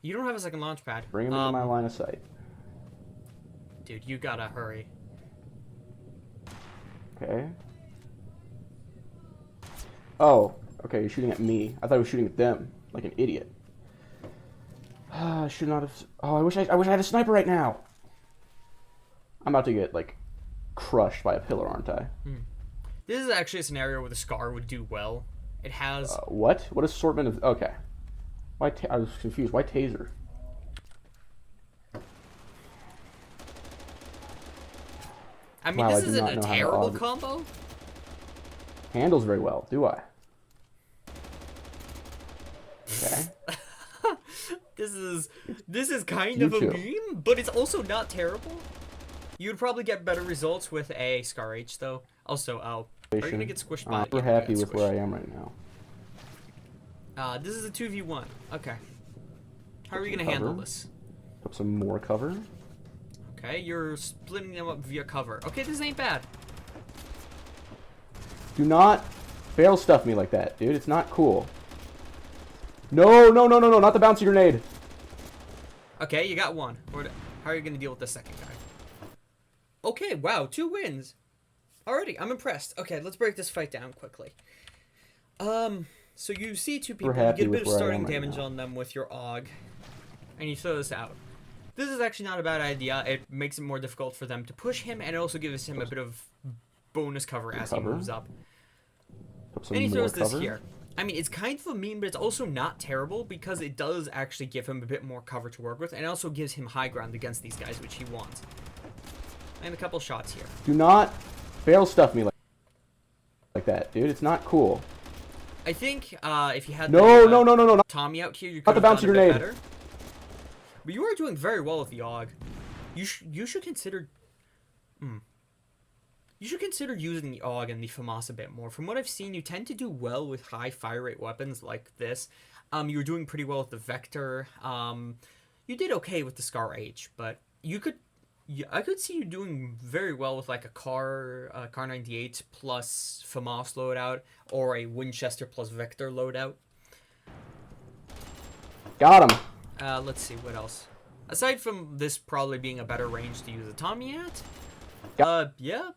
You don't have a second launch pad. Bring them into my line of sight. Dude, you gotta hurry. Okay. Oh, okay, you're shooting at me. I thought I was shooting at them, like an idiot. I should not have... Oh, I wish I had a sniper right now. I'm about to get, like, crushed by a pillar, aren't I? This is actually a scenario where the Scar would do well. It has... What? What assortment of... Okay. Why I was confused. Why taser? I mean, Wow, this I do isn't not a know how to terrible aug- combo. Handles very well, do I? Okay. This is kind You of a too. meme, but it's also not terrible. You'd probably get better results with a Scar H, though. Also, are you gonna get squished by? I'm happy with where I am right now. This is a 2v1. Okay. How are you Some gonna handle cover. this? Put some more cover. Okay, you're splitting them up via cover. Okay, this ain't bad. Do not barrel stuff me like that, dude. It's not cool. No, no, no, no, no, not the bouncy grenade. Okay, you got one. How are you gonna deal with the second guy? Okay, wow, 2 wins. Alrighty, I'm impressed. Okay, let's break this fight down quickly. So you see 2 people, you get a bit of starting damage on them with your AUG, and you throw this out. This is actually not a bad idea. It makes it more difficult for them to push him, and it also gives him a bit of bonus cover as he moves up. And he throws this here. I mean, it's kind of a meme, but it's also not terrible because it does actually give him a bit more cover to work with, and it also gives him high ground against these guys, which he wants. And a couple shots here. Do not barrel stuff me like that, dude. It's not cool. I think if you had No, Tommy out here, you could have the bouncy done a bit grenade. better. But you are doing very well with the AUG. You should consider. You should consider using the AUG and the FAMAS a bit more. From what I've seen, you tend to do well with high fire rate weapons like this. You were doing pretty well with the Vector. You did okay with the Scar H, but I could see you doing very well with like a Car 98 plus FAMAS loadout or a Winchester plus Vector loadout. Got him. Let's see, what else? Aside from this probably being a better range to use a Tommy at, yeah,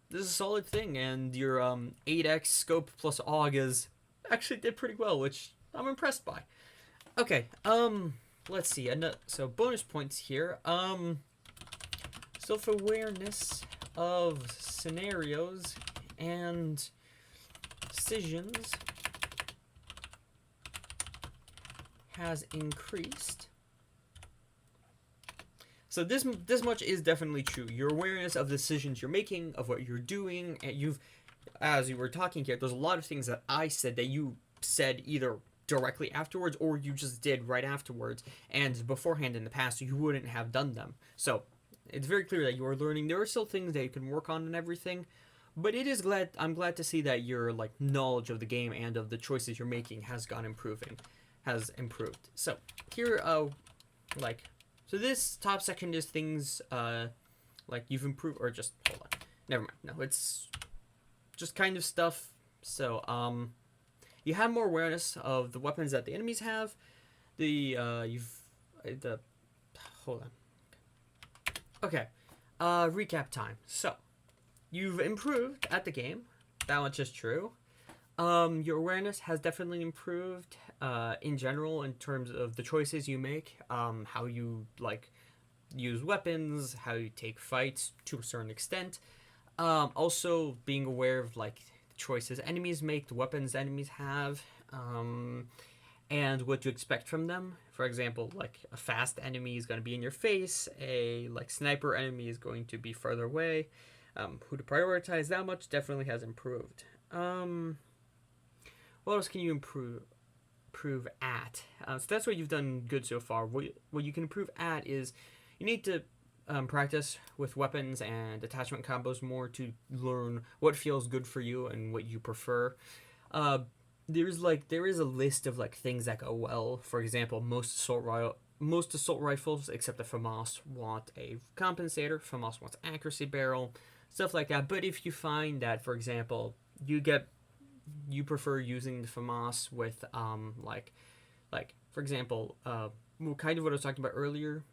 this is a solid thing, and your 8x scope plus AUG actually did pretty well, which I'm impressed by. Okay, let's see, so bonus points here. Self-awareness of scenarios and decisions has increased. So this much is definitely true. Your awareness of the decisions you're making, of what you're doing, and as you were talking here, there's a lot of things that I said that you said either directly afterwards or you just did right afterwards, and beforehand in the past you wouldn't have done them. So it's very clear that you are learning. There are still things that you can work on and everything, but I'm glad to see that your like knowledge of the game and of the choices you're making has improved. So here, so this top section is things like you've improved, or just hold on, never mind. No, it's just kind of stuff. So you have more awareness of the weapons that the enemies have. Hold on. Okay, recap time. So you've improved at the game. That much is true. Your awareness has definitely improved in general in terms of the choices you make, how you like use weapons, how you take fights to a certain extent. Also being aware of like the choices enemies make, the weapons enemies have, and what to expect from them. For example, like a fast enemy is going to be in your face, a like sniper enemy is going to be further away. Who to prioritize that much definitely has improved. What else can you improve at? So that's what you've done good so far. What you can improve at is you need to practice with weapons and attachment combos more to learn what feels good for you and what you prefer. Uh, there is a list of like things that go well. For example, most assault rifles except the FAMAS want a compensator. FAMAS wants accuracy barrel, stuff like that. But if you find that, for example, you prefer using the FAMAS with like for example, kind of what I was talking about earlier,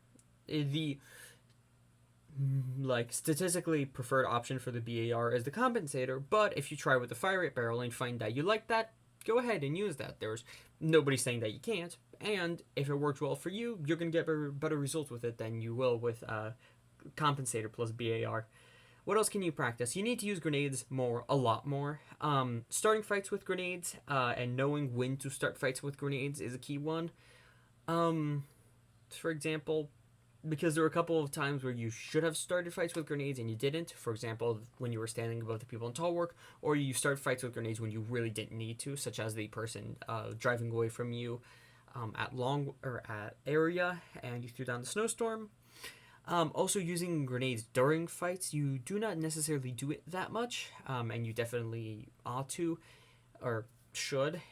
the like statistically preferred option for the BAR is the compensator. But if you try with the fire rate barrel and find that you like that, go ahead and use that. There's nobody saying that you can't, and if it works well for you, you're gonna get better results with it than you will with compensator plus BAR. What else can you practice? You need to use grenades a lot more. Starting fights with grenades and knowing when to start fights with grenades is a key one. For example, because there were a couple of times where you should have started fights with grenades and you didn't. For example, when you were standing above the people in tall work, or you started fights with grenades when you really didn't need to, such as the person driving away from you at area and you threw down the snowstorm. Also, using grenades during fights, you do not necessarily do it that much, and you definitely ought to or should.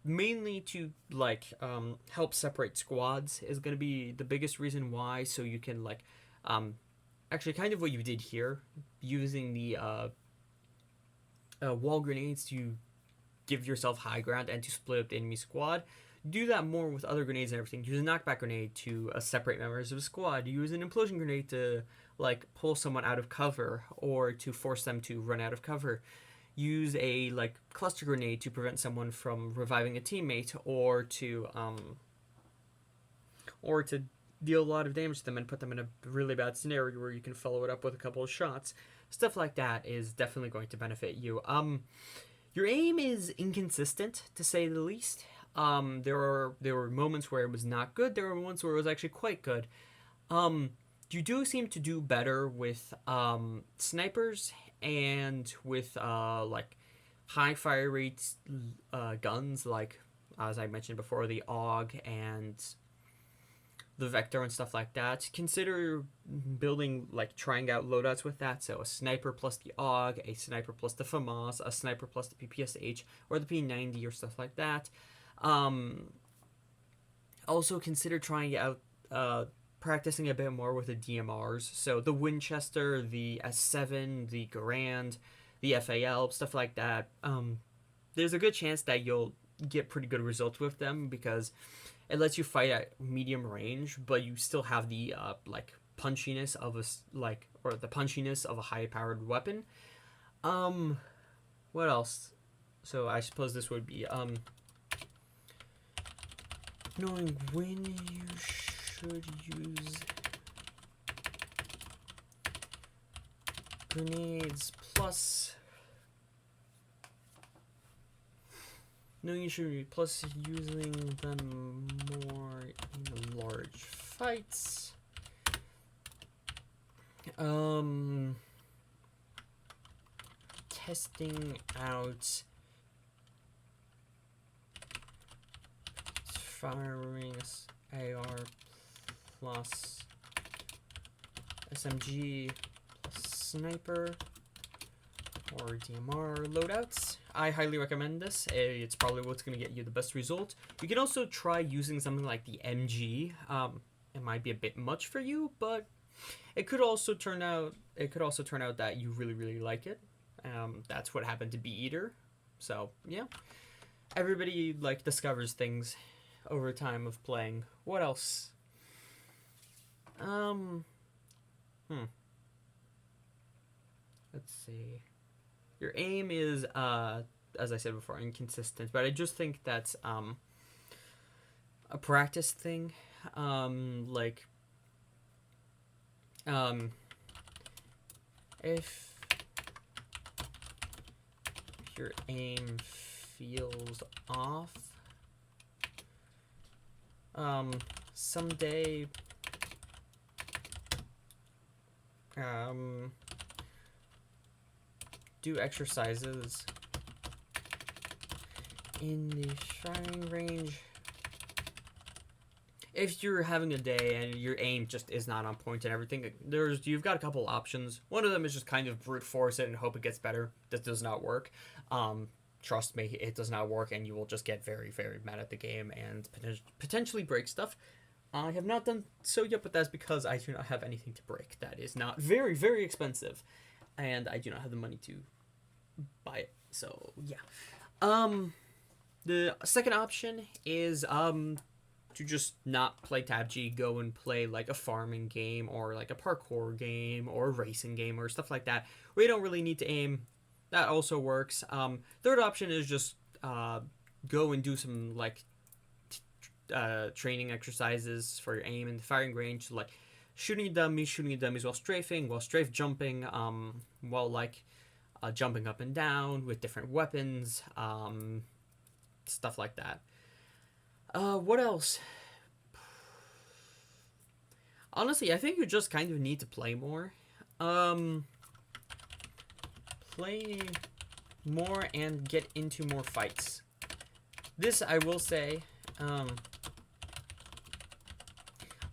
Mainly to help separate squads is going to be the biggest reason why. So you can actually kind of what you did here, using the wall grenades to give yourself high ground and to split up the enemy squad. Do that more with other grenades and everything. Use a knockback grenade to separate members of a squad. Use an implosion grenade to pull someone out of cover or to force them to run out of cover. Use a cluster grenade to prevent someone from reviving a teammate, or to deal a lot of damage to them and put them in a really bad scenario where you can follow it up with a couple of shots. Stuff like that is definitely going to benefit you. Your aim is inconsistent, to say the least. There were moments where it was not good. There were moments where it was actually quite good. You do seem to do better with snipers and with high fire rates guns, like as I mentioned before, the AUG and the Vector and stuff like that. Consider building trying out loadouts with that. So a sniper plus the AUG, a sniper plus the FAMAS, a sniper plus the PPSH or the P90 or stuff like that. Also consider trying out practicing a bit more with the DMRs. So the Winchester, the S7, the Garand, the FAL, stuff like that. There's a good chance that you'll get pretty good results with them because it lets you fight at medium range, but you still have the punchiness of the punchiness of a high-powered weapon. What else? So I suppose this would be knowing when you should use grenades plus using them more in large fights. Testing out firing AR plus SMG plus sniper or DMR loadouts. I highly recommend this. It's probably what's going to get you the best result. You can also try using something like the MG. It might be a bit much for you, but it could also turn out that you really, really like it. That's what happened to Bee Eater. So yeah, everybody discovers things over time of playing. What else? Let's see. Your aim is, as I said before, inconsistent, but I just think that's a practice thing. Like, if your aim feels off, someday, do exercises in the firing range. If you're having a day and your aim just is not on point and everything, you've got a couple options. One of them is just kind of brute force it and hope it gets better. That does not work. Trust me, it does not work, and you will just get very, very mad at the game and potentially break stuff. I have not done so yet, but that's because I do not have anything to break. That is not very, very expensive, and I do not have the money to buy it. So yeah. The second option is to just not play TABG, go and play like a farming game or like a parkour game or a racing game or stuff like that, where you don't really need to aim. That also works. Third option is just go and do some like training exercises for your aim in the firing range, so, like shooting dummies while strafing, while strafe jumping, while like jumping up and down with different weapons, stuff like that. What else? Honestly, I think you just kind of need to play more. Play more and get into more fights. This, I will say,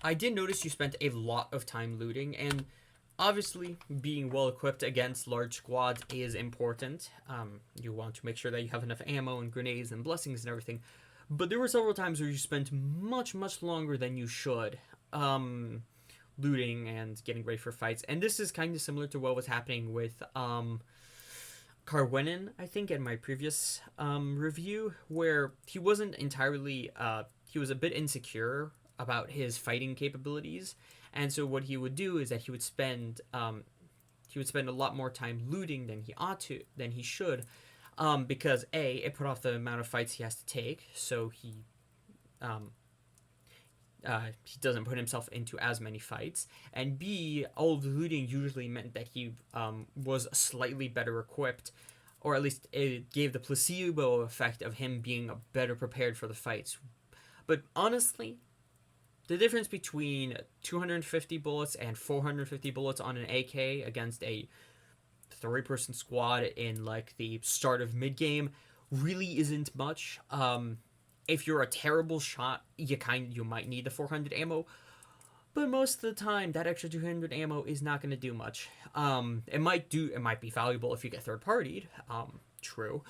I did notice you spent a lot of time looting, and obviously being well equipped against large squads is important. You want to make sure that you have enough ammo and grenades and blessings and everything. But there were several times where you spent much, much longer than you should looting and getting ready for fights. And this is kind of similar to what was happening with Carwinin, I think, in my previous review, where he wasn't entirely, he was a bit insecure about his fighting capabilities. And so what he would do is that he would spend a lot more time looting than he should. Because A, it put off the amount of fights he has to take, so he doesn't put himself into as many fights, and B, all the looting usually meant that he was slightly better equipped, or at least it gave the placebo effect of him being better prepared for the fights. But honestly, the difference between 250 bullets and 450 bullets on an AK against a 3-person squad in like the start of mid game really isn't much. If you're a terrible shot, you might need the 400 ammo, but most of the time that extra 200 ammo is not going to do much. It might be valuable if you get third partied, true,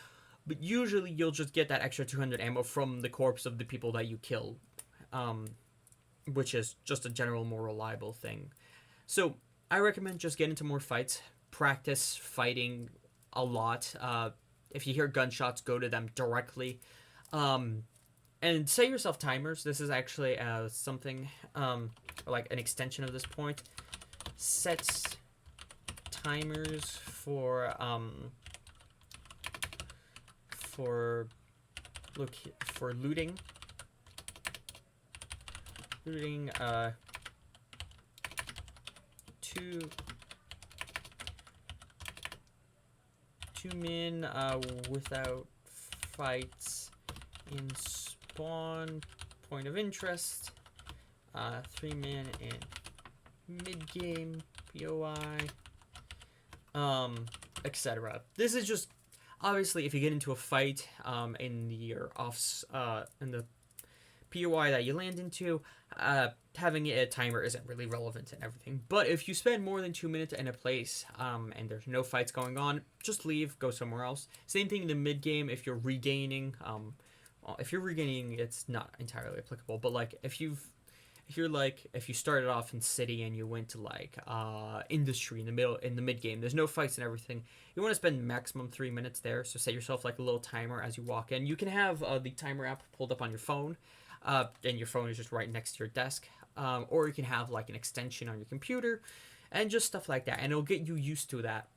but usually you'll just get that extra 200 ammo from the corpse of the people that you kill, which is just a general more reliable thing. So I recommend just get into more fights. Practice fighting a lot. If you hear gunshots, go to them directly. And set yourself timers. This is actually something like an extension of this point. Set timers for looting. Looting 2 min without fights in spawn point of interest, 3 min in mid game POI, etc. This is just obviously if you get into a fight in the POI that you land into, having a timer isn't really relevant and everything. But if you spend more than 2 minutes in a place and there's no fights going on, just leave, go somewhere else. Same thing in the mid game. If you're regaining, it's not entirely applicable. But like if you started off in city and you went to like industry in the mid game, there's no fights and everything. You want to spend maximum 3 minutes there. So set yourself like a little timer as you walk in. You can have the timer app pulled up on your phone. And your phone is just right next to your desk, or you can have like an extension on your computer and just stuff like that, and it'll get you used to that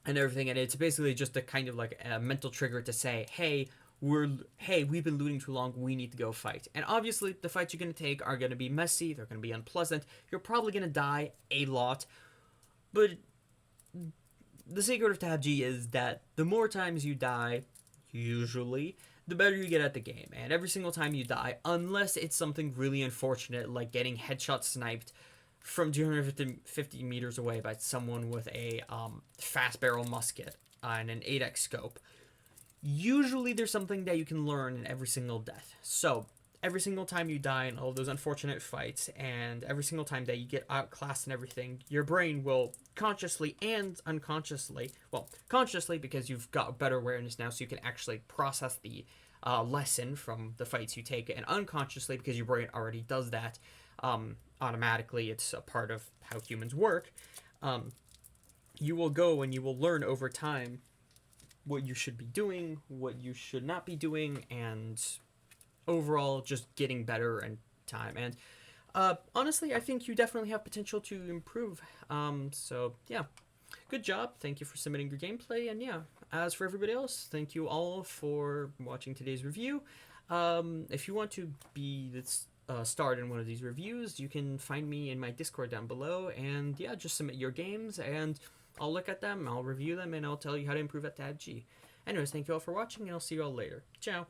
and everything. And it's basically just a kind of like a mental trigger to say, hey, we've been looting too long, we need to go fight. And obviously, the fights you're going to take are going to be messy, they're going to be unpleasant, you're probably going to die a lot, but the secret of TABG is that the more times you die, usually, the better you get at the game. And every single time you die, unless it's something really unfortunate, like getting headshot sniped from 250 meters away by someone with a fast barrel musket and an 8x scope, usually there's something that you can learn in every single death. So every single time you die in all those unfortunate fights, and every single time that you get outclassed and everything, your brain will consciously and unconsciously, well, consciously because you've got better awareness now, so you can actually process the lesson from the fights you take, and unconsciously because your brain already does that automatically, it's a part of how humans work, you will go and you will learn over time what you should be doing, what you should not be doing, and overall just getting better in time. And honestly, I think you definitely have potential to improve. So yeah, good job. Thank you for submitting your gameplay. And yeah, as for everybody else, thank you all for watching today's review. If you want to be starred in one of these reviews, you can find me in my Discord down below. And yeah, just submit your games and I'll look at them, I'll review them, and I'll tell you how to improve at TABG. Anyways, thank you all for watching, and I'll see you all later. Ciao.